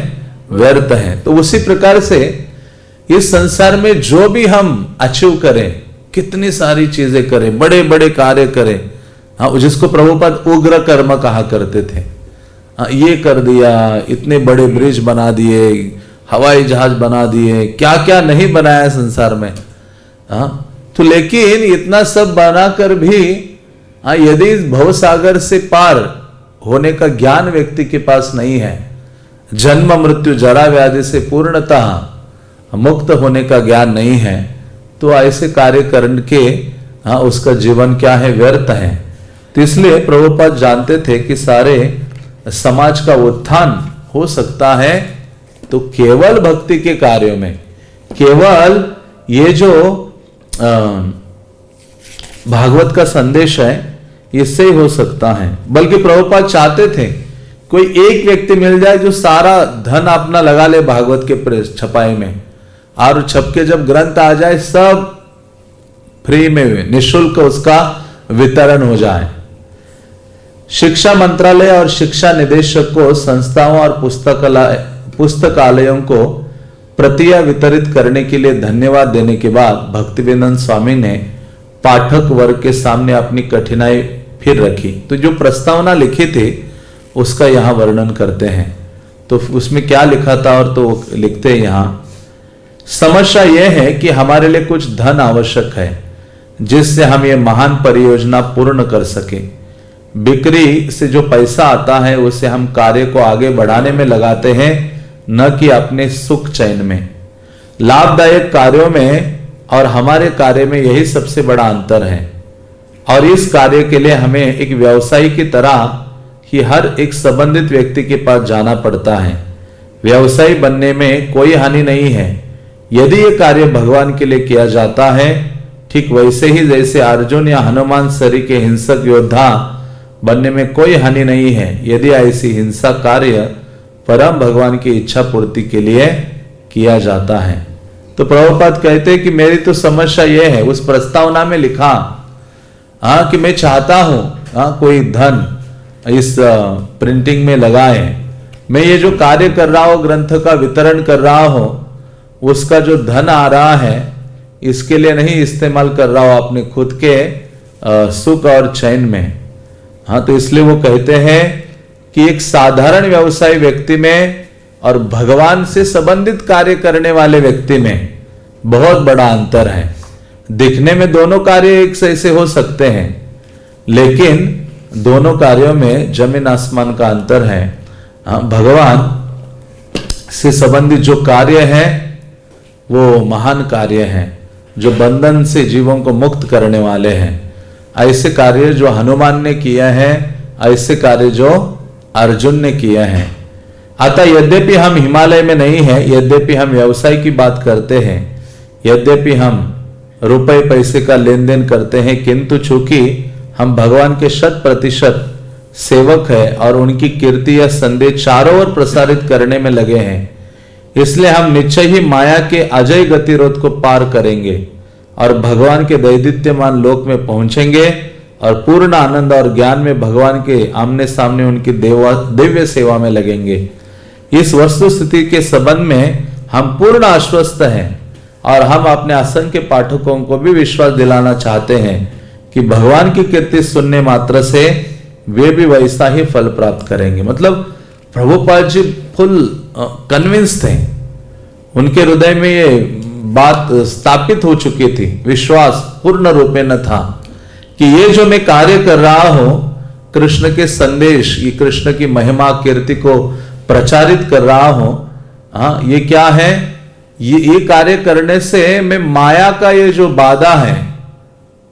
व्यर्थ है। तो उसी प्रकार से इस संसार में जो भी हम अचीव करें, कितनी सारी चीजें करें, बड़े बड़े कार्य करें, हाँ, जिसको प्रभुपाद उग्र कर्म कहा करते थे, हाँ, ये कर दिया, इतने बड़े ब्रिज बना दिए, हवाई जहाज बना दिए, क्या क्या नहीं बनाया संसार में, हाँ। तो लेकिन इतना सब बनाकर भी हाँ, यदि भवसागर से पार होने का ज्ञान व्यक्ति के पास नहीं है, जन्म मृत्यु जरा व्याधि से पूर्णतः मुक्त होने का ज्ञान नहीं है, तो ऐसे कार्य करने के हाँ, उसका जीवन क्या है? व्यर्थ है। तो इसलिए प्रभुपाद जानते थे कि सारे समाज का उत्थान हो सकता है तो केवल भक्ति के कार्यों में, केवल ये जो भागवत का संदेश है इससे ही हो सकता है। बल्कि प्रभुपाद चाहते थे कोई एक व्यक्ति मिल जाए जो सारा धन अपना लगा ले भागवत के प्रेस छपाई में, और छप के जब ग्रंथ आ जाए सब फ्री में निःशुल्क उसका वितरण हो जाए। शिक्षा मंत्रालय और शिक्षा निदेशक को संस्थाओं और पुस्तकालयों को प्रतियां वितरित करने के लिए धन्यवाद देने के बाद भक्तिवेदांत स्वामी ने पाठक वर्ग के सामने अपनी कठिनाई फिर रखी। तो जो प्रस्तावना लिखी थी उसका यहां वर्णन करते हैं। तो उसमें क्या लिखा था, और तो लिखते हैं यहां, समस्या यह है कि हमारे लिए कुछ धन आवश्यक है जिससे हम ये महान परियोजना पूर्ण कर सके। बिक्री से जो पैसा आता है उसे हम कार्य को आगे बढ़ाने में लगाते हैं, न कि अपने सुख चैन में। लाभदायक कार्यों में और हमारे कार्य में यही सबसे बड़ा अंतर है, और इस कार्य के लिए हमें एक व्यवसायी की तरह ही हर एक संबंधित व्यक्ति के पास जाना पड़ता है। व्यवसायी बनने में कोई हानि नहीं है यदि ये कार्य भगवान के लिए किया जाता है, ठीक वैसे ही जैसे अर्जुन या हनुमान सरी के हिंसक योद्धा बनने में कोई हानि नहीं है यदि ऐसी हिंसा कार्य परम भगवान की इच्छा पूर्ति के लिए किया जाता है। तो प्रभुपाद कहते हैं कि मेरी तो समस्या यह है, उस प्रस्तावना में लिखा हाँ कि मैं चाहता हूं हाँ कोई धन इस प्रिंटिंग में लगाए, मैं ये जो कार्य कर रहा हूं, ग्रंथ का वितरण कर रहा हूं, उसका जो धन आ रहा है इसके लिए नहीं इस्तेमाल कर रहा हूं अपने खुद के सुख और चैन में। हाँ, तो इसलिए वो कहते हैं कि एक साधारण व्यवसायी व्यक्ति में और भगवान से संबंधित कार्य करने वाले व्यक्ति में बहुत बड़ा अंतर है। दिखने में दोनों कार्य एक से हो सकते हैं, लेकिन दोनों कार्यों में जमीन आसमान का अंतर है। हाँ, भगवान से संबंधित जो कार्य है वो महान कार्य है, जो बंधन से जीवों को मुक्त करने वाले हैं। ऐसे कार्य जो हनुमान ने किया है, ऐसे कार्य जो अर्जुन ने किया है। अतः यद्यपि हम हिमालय में नहीं है, यद्यपि हम व्यवसाय की बात करते हैं, यद्यपि हम रुपए पैसे का लेन देन करते हैं, किंतु चूंकि हम भगवान के 100% सेवक है और उनकी कीर्ति या संदेश चारों ओर प्रसारित करने में लगे हैं, इसलिए हम निश्चय ही माया के अजय गतिरोध को पार करेंगे और भगवान के दैदित्यमान लोक में पहुंचेंगे और पूर्ण आनंद और ज्ञान में भगवान के आमने सामने उनकी दिव्य सेवा में लगेंगे। इस वस्तु स्थिति के संबंध में हम पूर्ण आश्वस्त हैं और हम अपने असंख्य पाठकों को भी विश्वास दिलाना चाहते हैं कि भगवान की कीर्ति सुनने मात्र से वे भी वैसा ही फल प्राप्त करेंगे। मतलब प्रभुपाद जी फुल कन्विंस थे, उनके हृदय में ये बात स्थापित हो चुकी थी, विश्वास पूर्ण रूपे न था कि ये जो मैं कार्य कर रहा हूं, कृष्ण के संदेश, ये कृष्ण की महिमा कीर्ति को प्रचारित कर रहा हूं, हाँ ये क्या है, ये कार्य करने से मैं माया का ये जो बाधा है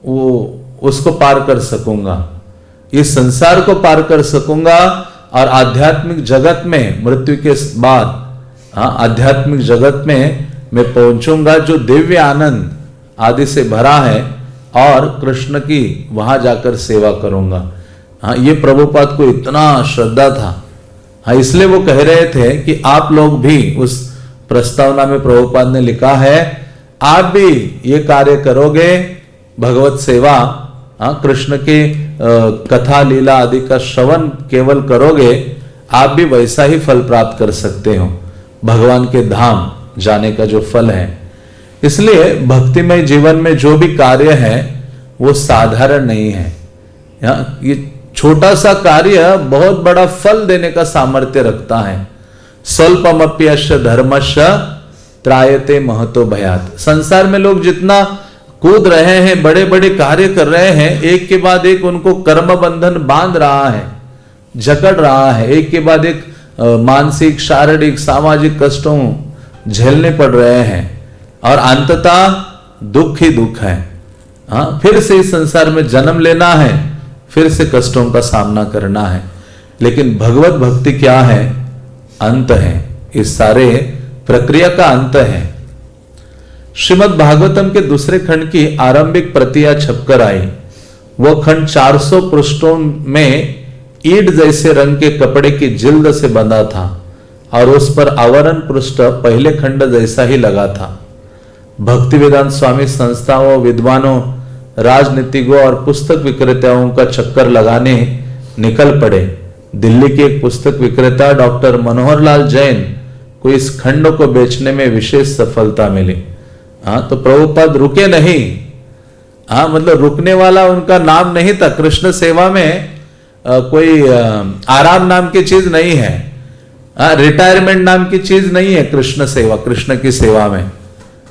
वो उसको पार कर सकूंगा, इस संसार को पार कर सकूंगा और आध्यात्मिक जगत में मृत्यु के बाद हाँ आध्यात्मिक जगत में मैं पहुंचूंगा जो दिव्य आनंद आदि से भरा है और कृष्ण की वहां जाकर सेवा करूंगा। हाँ, ये प्रभुपाद को इतना श्रद्धा था। हाँ, इसलिए वो कह रहे थे कि आप लोग भी, उस प्रस्तावना में प्रभुपाद ने लिखा है, आप भी ये कार्य करोगे, भगवत सेवा, कृष्ण के कथा लीला आदि का श्रवण केवल करोगे, आप भी वैसा ही फल प्राप्त कर सकते हो, भगवान के धाम जाने का जो फल है। इसलिए भक्तिमय जीवन में जो भी कार्य है वो साधारण नहीं है। ये छोटा सा कार्य बहुत बड़ा फल देने का सामर्थ्य रखता है। स्वल्पमप्यस्य धर्मस्य त्रायते महतो भयात। संसार में लोग जितना कूद रहे हैं, बड़े बड़े कार्य कर रहे हैं, एक के बाद एक उनको कर्म बंधन बांध रहा है, जकड़ रहा है, एक के बाद एक मानसिक, शारीरिक, सामाजिक कष्टों झेलने पड़ रहे हैं और अंततः दुख ही दुख है। हाँ, फिर से इस संसार में जन्म लेना है, फिर से कष्टों का सामना करना है। लेकिन भगवत भक्ति क्या है? अंत है, इस सारे प्रक्रिया का अंत है। श्रीमद् भागवतम के दूसरे खंड की आरंभिक प्रतियां छपकर आई। वो खंड 400 पृष्ठों में ईंट जैसे रंग के कपड़े की जिल्द से बंधा था और उस पर आवरण पृष्ठ पहले खंड जैसा ही लगा था। भक्ति वेदांत स्वामी संस्थाओं, विद्वानों, राजनीतिज्ञों और पुस्तक विक्रेताओं का चक्कर लगाने निकल पड़े। दिल्ली के एक पुस्तक विक्रेता डॉक्टर मनोहर लाल जैन को इस खंड को बेचने में विशेष सफलता मिली। हाँ, तो प्रभुपाद रुके नहीं। हाँ, मतलब रुकने वाला उनका नाम नहीं था। कृष्ण सेवा में कोई आराम नाम की चीज नहीं है, रिटायरमेंट नाम की चीज नहीं है। कृष्ण सेवा, कृष्ण की सेवा में,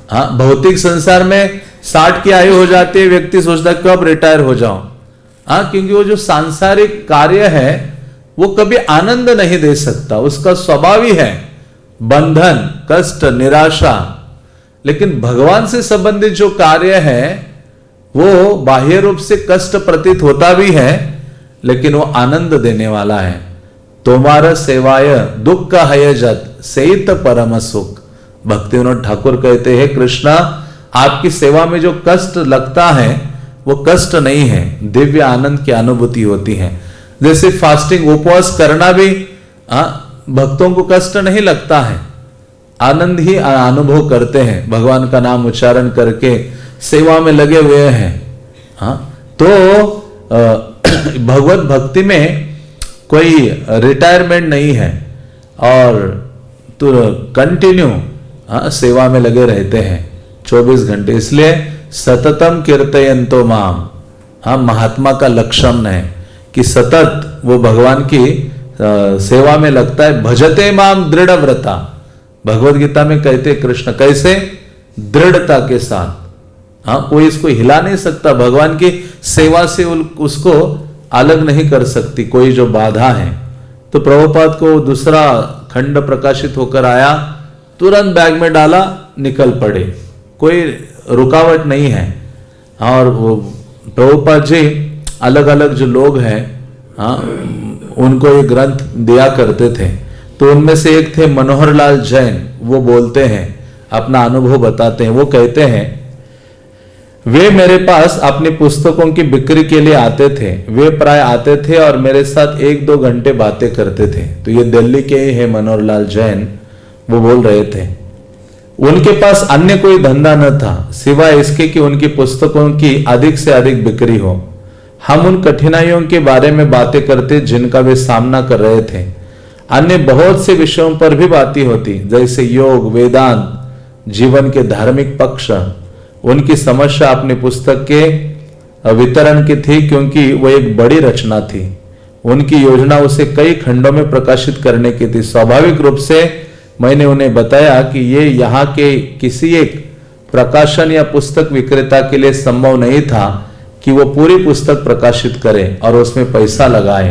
हाँ, भौतिक संसार में 60 की आयु हो जाती है, व्यक्ति सोचता है कब रिटायर हो जाऊं। हाँ, क्योंकि वो जो सांसारिक कार्य है वो कभी आनंद नहीं दे सकता, उसका स्वभाव ही है बंधन, कष्ट, निराशा। लेकिन भगवान से संबंधित जो कार्य है वो बाह्य रूप से कष्ट प्रतीत होता भी है, लेकिन वो आनंद देने वाला है। तुम्हारा सेवाय दुख है जत सेत परम सुख। भक्ति विनोद ठाकुर कहते हैं, कृष्णा आपकी सेवा में जो कष्ट लगता है वो कष्ट नहीं है, दिव्य आनंद की अनुभूति होती है। जैसे फास्टिंग, उपवास करना भी भक्तों को कष्ट नहीं लगता है, आनंद ही अनुभव करते हैं, भगवान का नाम उच्चारण करके सेवा में लगे हुए हैं। हाँ, तो भगवत भक्ति में कोई रिटायरमेंट नहीं है और तो कंटिन्यू सेवा में लगे रहते हैं 24 घंटे। इसलिए सततम कीर्तयन्तो माम, हाँ, महात्मा का लक्षण है कि सतत वो भगवान की सेवा में लगता है। भजते माम दृढ़ व्रता, भगवत गीता में कहते कृष्ण, कैसे? दृढ़ता के साथ। हाँ, कोई इसको हिला नहीं सकता, भगवान की सेवा से उसको अलग नहीं कर सकती कोई जो बाधा है। तो प्रभुपाद को दूसरा खंड प्रकाशित होकर आया, तुरंत बैग में डाला, निकल पड़े, कोई रुकावट नहीं है। और वो प्रभुपाद जी अलग अलग जो लोग हैं, हाँ, उनको ये ग्रंथ दिया करते थे। तो उनमें से एक थे मनोहर लाल जैन। वो बोलते हैं, अपना अनुभव बताते हैं। वो कहते हैं, वे मेरे पास अपनी पुस्तकों की बिक्री के लिए आते थे। वे प्राय आते थे और मेरे साथ 1-2 घंटे बातें करते थे। तो ये दिल्ली के ही है मनोहर लाल जैन, वो बोल रहे थे। उनके पास अन्य कोई धंधा न था सिवाय इसके कि उनकी पुस्तकों की अधिक से अधिक बिक्री हो। हम उन कठिनाइयों के बारे में बातें करते जिनका वे सामना कर रहे थे। अन्य बहुत से विषयों पर भी बातें होती, जैसे योग, वेदांत, जीवन के धार्मिक पक्ष। उनकी समस्या अपनी पुस्तक के वितरण की थी, क्योंकि वो एक बड़ी रचना थी। उनकी योजना उसे कई खंडों में प्रकाशित करने की थी। स्वाभाविक रूप से मैंने उन्हें बताया कि ये यहाँ के किसी एक प्रकाशन या पुस्तक विक्रेता के लिए संभव नहीं था कि वो पूरी पुस्तक प्रकाशित करे और उसमें पैसा लगाए।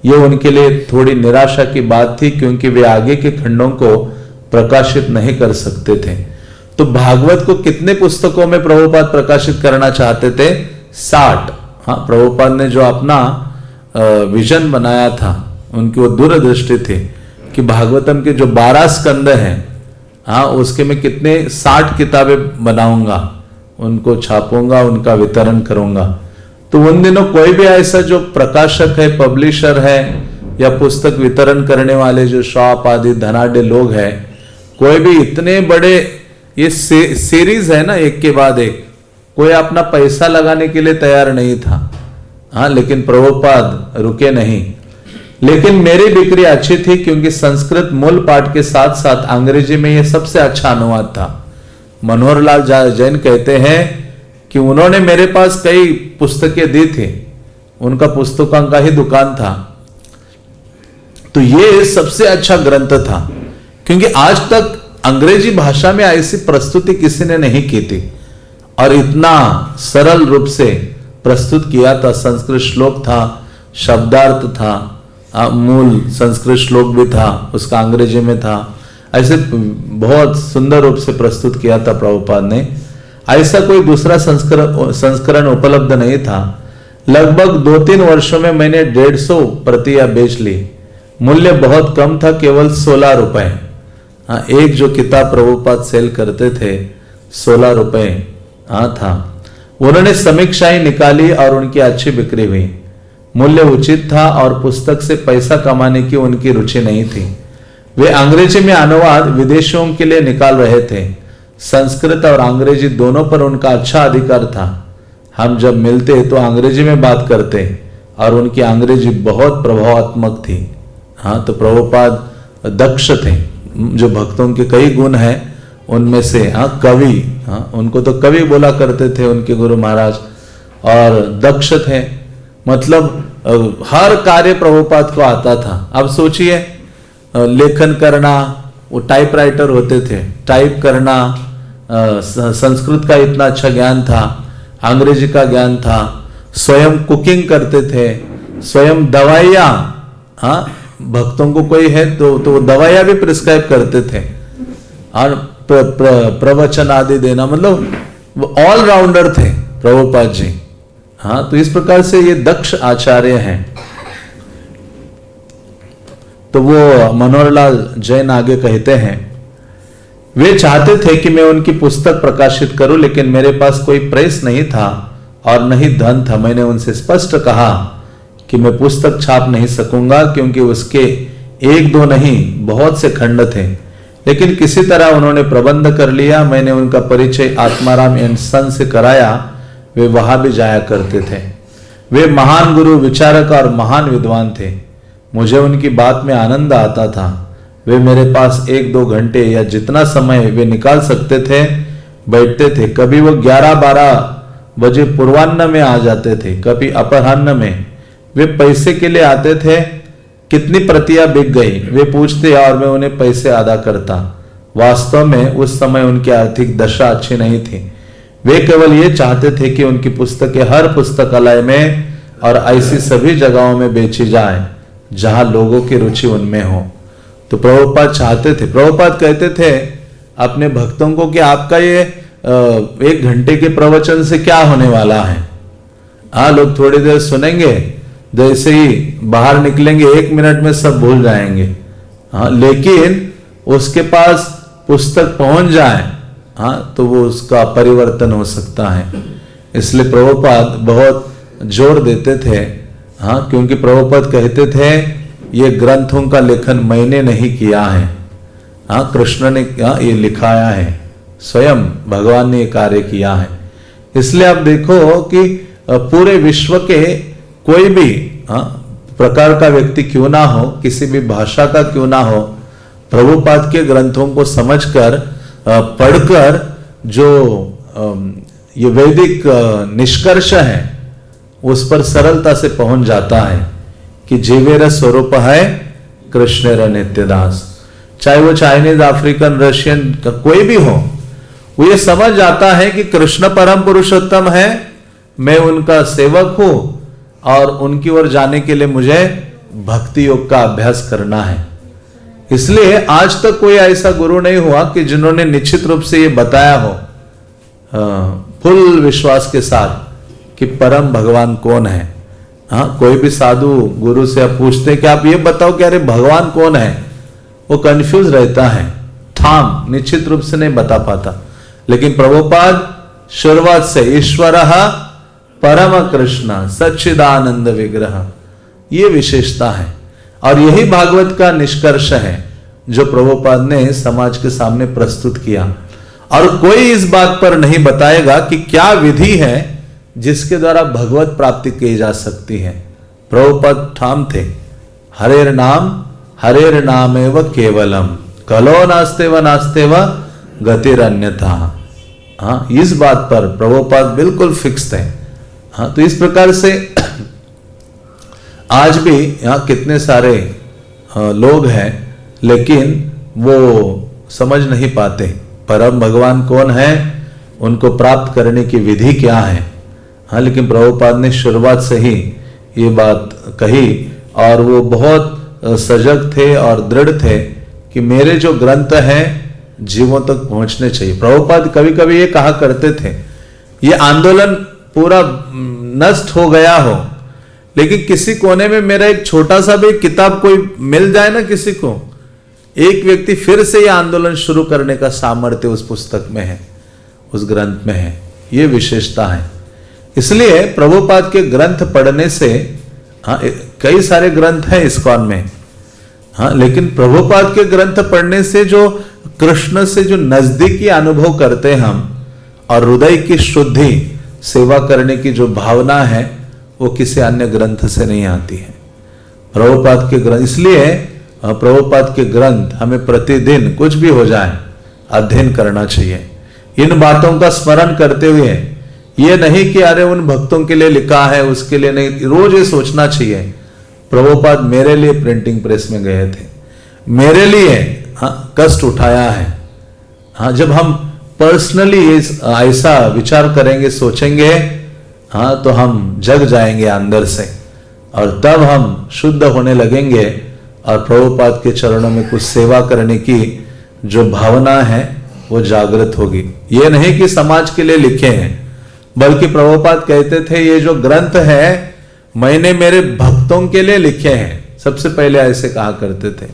ये उनके लिए थोड़ी निराशा की बात थी, क्योंकि वे आगे के खंडों को प्रकाशित नहीं कर सकते थे। तो भागवत को कितने पुस्तकों में प्रभुपाद प्रकाशित करना चाहते थे? 60। हाँ, प्रभुपाद ने जो अपना विजन बनाया था, उनकी वो दूरदृष्टि थी कि भागवतम के जो 12 स्कंद हैं, हाँ, उसके मैं कितने 60 किताबें बनाऊंगा, उनको छापूंगा, उनका वितरण करूंगा। तो उन दिनों कोई भी ऐसा जो प्रकाशक है, पब्लिशर है या पुस्तक वितरण करने वाले जो शॉप आदि धनाढ़ लोग हैं, कोई भी इतने बड़े ये सीरीज है ना, एक के बाद एक, कोई अपना पैसा लगाने के लिए तैयार नहीं था। हाँ, लेकिन प्रभुपाद रुके नहीं। लेकिन मेरी बिक्री अच्छी थी क्योंकि संस्कृत मूल पाठ के साथ साथ अंग्रेजी में यह सबसे अच्छा अनुवाद था। मनोहर लाल जैन कहते हैं कि उन्होंने मेरे पास कई पुस्तकें दी थी, उनका पुस्तकों का ही दुकान था, तो ये सबसे अच्छा ग्रंथ था क्योंकि आज तक अंग्रेजी भाषा में ऐसी प्रस्तुति किसी ने नहीं की थी और इतना सरल रूप से प्रस्तुत किया था। संस्कृत श्लोक था, शब्दार्थ था, मूल संस्कृत श्लोक भी था, उसका अंग्रेजी में था। ऐसे बहुत सुंदर रूप से प्रस्तुत किया था प्रभुपाद ने। ऐसा कोई दूसरा संस्करण उपलब्ध नहीं था। लगभग 2-3 वर्षों में मैंने 150 प्रतियां बेच ली। मूल्य बहुत कम था, केवल 16 रुपए। हाँ, एक जो किताब प्रभुपाद सेल करते थे 16 रुपए था। उन्होंने समीक्षाएं निकाली और उनकी अच्छी बिक्री हुई। मूल्य उचित था और पुस्तक से पैसा कमाने की उनकी रुचि नहीं थी। वे अंग्रेजी में अनुवाद विदेशियों के लिए निकाल रहे थे। संस्कृत और अंग्रेजी दोनों पर उनका अच्छा अधिकार था। हम जब मिलते तो अंग्रेजी में बात करते और उनकी अंग्रेजी बहुत प्रभावात्मक थी। हाँ, तो प्रभुपाद दक्ष थे। जो भक्तों के कई गुण हैं उनमें से कवि, उनको तो कवि बोला करते थे उनके गुरु महाराज, और दक्ष थे। मतलब हर कार्य प्रभुपाद को आता था। अब सोचिए, लेखन करना, वो टाइपराइटर होते थे, टाइप करना, संस्कृत का इतना अच्छा ज्ञान था, अंग्रेजी का ज्ञान था, स्वयं कुकिंग करते थे, स्वयं दवाइयाँ, भक्तों को कोई है तो दवाइयाँ भी प्रिस्क्राइब करते थे, और प्रवचन आदि देना, मतलब ऑल राउंडर थे प्रभुपाद जी। हाँ, तो इस प्रकार से ये दक्ष आचार्य हैं। तो वो मनोहर लाल जैन आगे कहते हैं, वे चाहते थे कि मैं उनकी पुस्तक प्रकाशित करूं, लेकिन मेरे पास कोई प्रेस नहीं था और न ही धन था। मैंने उनसे स्पष्ट कहा कि मैं पुस्तक छाप नहीं सकूंगा क्योंकि उसके 1-2 नहीं, बहुत से खंड थे। लेकिन किसी तरह उन्होंने प्रबंध कर लिया। मैंने उनका परिचय आत्माराम एंड सन से कराया। वे वहां भी जाया करते थे। वे महान गुरु, विचारक और महान विद्वान थे। मुझे उनकी बात में आनंद आता था। वे मेरे पास 1-2 घंटे या जितना समय वे निकाल सकते थे बैठते थे। कभी वो 11-12 बजे पूर्वाह्न में आ जाते थे, कभी अपराह्न में। वे पैसे के लिए आते थे। कितनी प्रतियां बिक गई वे पूछते और मैं उन्हें पैसे अदा करता। वास्तव में उस समय उनकी आर्थिक दशा अच्छी नहीं थी। वे केवल ये चाहते थे कि उनकी पुस्तकें हर पुस्तकालय में और ऐसी सभी जगहों में बेची जाए जहां लोगों की रुचि उनमें हो। तो प्रभुपाद चाहते थे, प्रभुपाद कहते थे अपने भक्तों को कि आपका ये 1 घंटे के प्रवचन से क्या होने वाला है। लोग थोड़ी देर सुनेंगे, जैसे ही बाहर निकलेंगे 1 मिनट में सब भूल जाएंगे। लेकिन उसके पास पुस्तक पहुंच जाए तो वो उसका परिवर्तन हो सकता है। इसलिए प्रभुपाद बहुत जोर देते थे। क्योंकि प्रभुपाद कहते थे ये ग्रंथों का लेखन मैंने नहीं किया है, कृष्ण ने ये लिखाया है, स्वयं भगवान ने ये कार्य किया है। इसलिए आप देखो कि पूरे विश्व के कोई भी प्रकार का व्यक्ति क्यों ना हो, किसी भी भाषा का क्यों ना हो, प्रभुपाद के ग्रंथों को समझकर, पढ़कर जो ये वैदिक निष्कर्ष है उस पर सरलता से पहुंच जाता है कि जीवेर स्वरूप है कृष्णेर नित्यदास। चाहे वो चाइनीज, अफ्रीकन, रशियन का कोई भी हो, वो ये समझ जाता है कि कृष्ण परम पुरुषोत्तम है, मैं उनका सेवक हूं और उनकी ओर जाने के लिए मुझे भक्ति योग का अभ्यास करना है। इसलिए आज तक कोई ऐसा गुरु नहीं हुआ कि जिन्होंने निश्चित रूप से ये बताया हो फुल विश्वास के साथ कि परम भगवान कौन है। कोई भी साधु गुरु से आप पूछते कि आप ये बताओ कि अरे भगवान कौन है, वो कंफ्यूज रहता है, निश्चित रूप से नहीं बता पाता। लेकिन प्रभुपाद शुरुआत से ईश्वरः परम कृष्ण सच्चिदानंद विग्रह, ये विशेषता है। और यही भागवत का निष्कर्ष है जो प्रभुपाद ने समाज के सामने प्रस्तुत किया। और कोई इस बात पर नहीं बताएगा कि क्या विधि है जिसके द्वारा भगवत प्राप्ति की जा सकती है। प्रभुपाद ठाम थे, हरेर नाम एव केवलम, कलो नास्ते व गतिर अन्यथा। हाँ, इस बात पर प्रभुपाद बिल्कुल फिक्स थे। हाँ, तो इस प्रकार से आज भी यहाँ कितने सारे लोग हैं, लेकिन वो समझ नहीं पाते परम भगवान कौन है, उनको प्राप्त करने की विधि क्या है। हाँ, लेकिन प्रभुपाद ने शुरुआत से ही ये बात कही और वो बहुत सजग थे और दृढ़ थे कि मेरे जो ग्रंथ हैं जीवों तक पहुंचने चाहिए। प्रभुपाद कभी कभी ये कहा करते थे, ये आंदोलन पूरा नष्ट हो गया हो, लेकिन किसी कोने में मेरा एक छोटा सा भी किताब कोई मिल जाए ना, किसी को एक व्यक्ति, फिर से यह आंदोलन शुरू करने का सामर्थ्य उस पुस्तक में है, उस ग्रंथ में है। ये विशेषता है। इसलिए प्रभुपाद के ग्रंथ पढ़ने से, हाँ कई सारे ग्रंथ हैं इस्कॉन में, हाँ, लेकिन प्रभुपाद के ग्रंथ पढ़ने से जो कृष्ण से जो नजदीकी अनुभव करते हम और हृदय की शुद्धि, सेवा करने की जो भावना है, वो किसी अन्य ग्रंथ से नहीं आती है। प्रभुपाद के ग्रंथ, इसलिए प्रभुपाद के ग्रंथ हमें प्रतिदिन कुछ भी हो जाए अध्ययन करना चाहिए। इन बातों का स्मरण करते हुए, ये नहीं कि अरे उन भक्तों के लिए लिखा है उसके लिए नहीं, रोज ये सोचना चाहिए प्रभुपाद मेरे लिए प्रिंटिंग प्रेस में गए थे, मेरे लिए हाँ कष्ट उठाया है। हाँ, जब हम पर्सनली ऐसा विचार करेंगे, सोचेंगे, हाँ, तो हम जग जाएंगे अंदर से और तब हम शुद्ध होने लगेंगे और प्रभुपाद के चरणों में कुछ सेवा करने की जो भावना है वो जागृत होगी। ये नहीं कि समाज के लिए लिखे हैं, बल्कि प्रभुपाद कहते थे ये जो ग्रंथ है मैंने मेरे भक्तों के लिए लिखे हैं। सबसे पहले ऐसे कहा करते थे,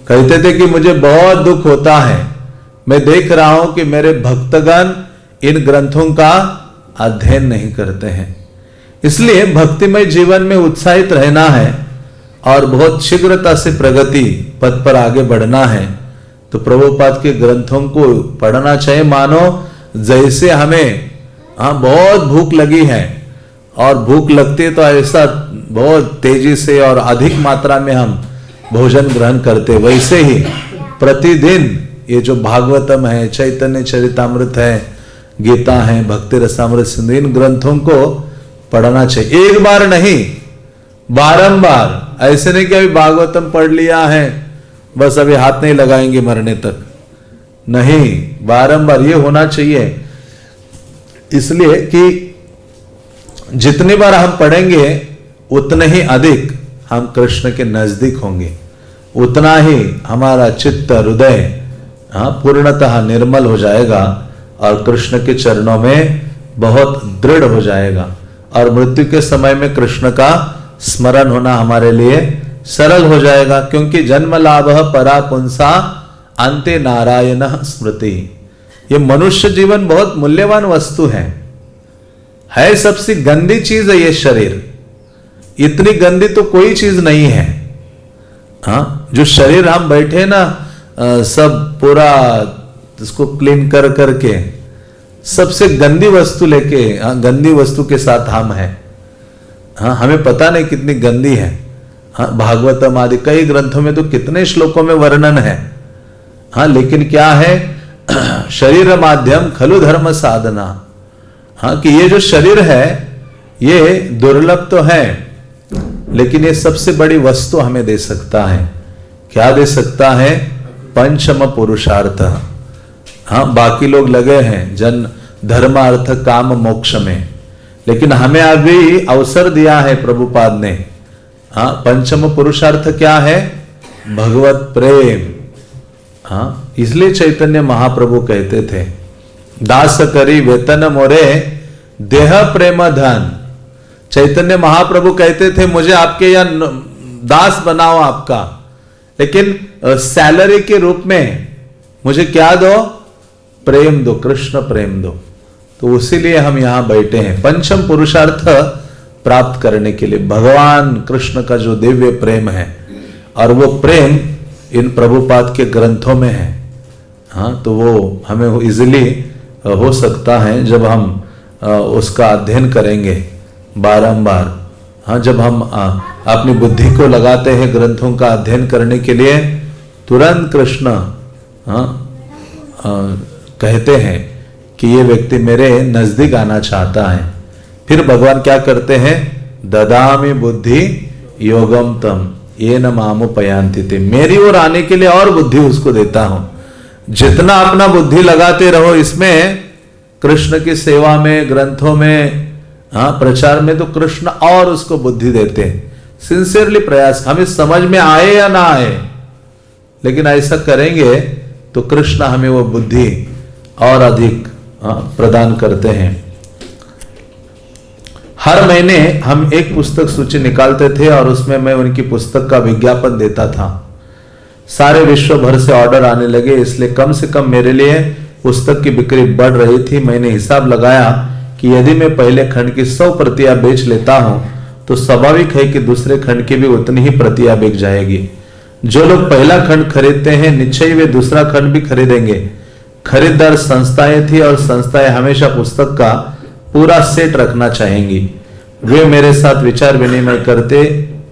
कहते थे कि मुझे बहुत दुख होता है, मैं देख रहा हूं कि मेरे भक्तगण इन ग्रंथों का अध्ययन नहीं करते हैं। इसलिए भक्तिमय जीवन में उत्साहित रहना है और बहुत शीघ्रता से प्रगति पथ पर आगे बढ़ना है तो प्रभुपाद के ग्रंथों को पढ़ना चाहिए। मानो जैसे हमें बहुत भूख लगी है और भूख लगती है तो ऐसा बहुत तेजी से और अधिक मात्रा में हम भोजन ग्रहण करते, वैसे ही प्रतिदिन ये जो भागवतम है, चैतन्य चरितामृत है, गीता है, भक्ति रसामृत सिंधु, इन ग्रंथों को पढ़ना चाहिए। एक बार नहीं, बारंबार। ऐसे नहीं कि अभी भागवतम पढ़ लिया है बस अभी हाथ नहीं लगाएंगे मरने तक, नहीं, बारंबार ये होना चाहिए। इसलिए कि जितनी बार हम पढ़ेंगे उतने ही अधिक हम कृष्ण के नजदीक होंगे, उतना ही हमारा चित्त हृदय पूर्णतः निर्मल हो जाएगा और कृष्ण के चरणों में बहुत दृढ़ हो जाएगा और मृत्यु के समय में कृष्ण का स्मरण होना हमारे लिए सरल हो जाएगा। क्योंकि जन्म लाभ परा पुंसा अंते नारायण स्मृति। ये मनुष्य जीवन बहुत मूल्यवान वस्तु है सबसे गंदी चीज है ये शरीर, इतनी गंदी तो कोई चीज नहीं है। हाँ, जो शरीर हम बैठे ना सब पूरा इसको क्लीन कर करके सबसे गंदी वस्तु लेके, गंदी वस्तु के साथ हम हैं। हाँ, हमें पता नहीं कितनी गंदी है। हाँ, भागवतम आदि कई ग्रंथों में तो कितने श्लोकों में वर्णन है। हाँ, लेकिन क्या है, शरीर माध्यम खलु धर्म साधना। हाँ, कि ये जो शरीर है ये दुर्लभ तो है, लेकिन ये सबसे बड़ी वस्तु हमें दे सकता है। क्या दे सकता है? पंचम पुरुषार्थ। हाँ, बाकी लोग लगे हैं जन धर्म अर्थ काम मोक्ष में, लेकिन हमें अभी अवसर दिया है प्रभुपाद ने। हाँ, पंचम पुरुषार्थ क्या है? भगवत प्रेम। हाँ, इसलिए चैतन्य महाप्रभु कहते थे, दास करी वेतन मोरे देह प्रेम धन। चैतन्य महाप्रभु कहते थे मुझे आपके यहाँ दास बनाओ आपका, लेकिन सैलरी के रूप में मुझे क्या दो? प्रेम दो, कृष्ण प्रेम दो। तो उसीलिए हम यहां बैठे हैं पंचम पुरुषार्थ प्राप्त करने के लिए। भगवान कृष्ण का जो दिव्य प्रेम है और वो प्रेम इन प्रभुपाद के ग्रंथों में है। हाँ, तो वो हमें इजीली हो सकता है जब हम उसका अध्ययन करेंगे बारंबार। हाँ, जब हम अपनी बुद्धि को लगाते हैं ग्रंथों का अध्ययन करने के लिए, तुरंत कृष्ण कहते हैं कि ये व्यक्ति मेरे नजदीक आना चाहता है। फिर भगवान क्या करते हैं, ददामि बुद्धि योगम तम ये न मामुपयांति ते, मेरी ओर आने के लिए और बुद्धि उसको देता हूं। जितना अपना बुद्धि लगाते रहो इसमें, कृष्ण की सेवा में, ग्रंथों में, प्रचार में, तो कृष्ण और उसको बुद्धि देते हैं। सिंसियरली प्रयास, हमें समझ में आए या ना आए, लेकिन ऐसा करेंगे तो कृष्ण हमें वो बुद्धि और अधिक प्रदान करते हैं। हर महीने हम एक पुस्तक सूची निकालते थे और उसमें मैं उनकी पुस्तक का विज्ञापन देता था। सारे विश्व भर से ऑर्डर आने लगे, इसलिए कम से कम मेरे लिए पुस्तक की बिक्री बढ़ रही थी। मैंने हिसाब लगाया कि यदि मैं पहले खंड की 100 प्रतियां बेच लेता हूं तो स्वाभाविक है कि दूसरे खंड की भी उतनी ही प्रतियां बिक जाएगी। जो लोग पहला खंड खरीदते हैं निश्चय ही वे दूसरा खंड भी खरीदेंगे। खरीदार संस्थाएं थी और संस्थाएं हमेशा पुस्तक का पूरा सेट रखना चाहेंगी। वे मेरे साथ विचार विनिमय करते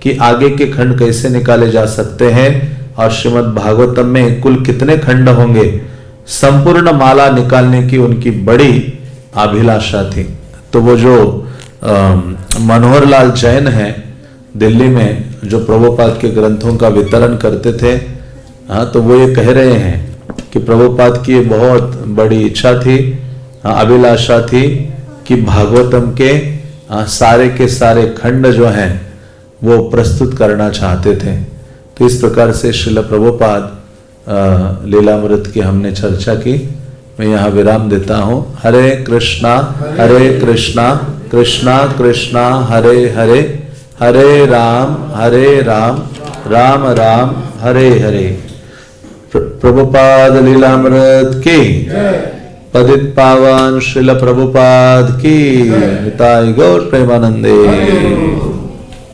कि आगे के खंड कैसे निकाले जा सकते हैं और श्रीमद् भागवतम में कुल कितने खंड होंगे। संपूर्ण माला निकालने की उनकी बड़ी अभिलाषा थी। तो वो जो मनोहर लाल जैन है दिल्ली में, जो प्रभुपाद के ग्रंथों का वितरण करते थे, तो वो ये कह रहे हैं कि प्रभुपाद की बहुत बड़ी इच्छा थी, अभिलाषा थी कि भागवतम के सारे के सारे खंड जो हैं वो प्रस्तुत करना चाहते थे। तो इस प्रकार से श्रील प्रभुपाद लीलामृत की हमने चर्चा की। मैं यहाँ विराम देता हूँ। हरे कृष्णा कृष्णा कृष्णा हरे हरे, हरे राम राम राम हरे हरे। प्रभुपाद लीलामृत की, पतित पावन श्रील प्रभुपाद की, निताई गौर प्रेमानंदे।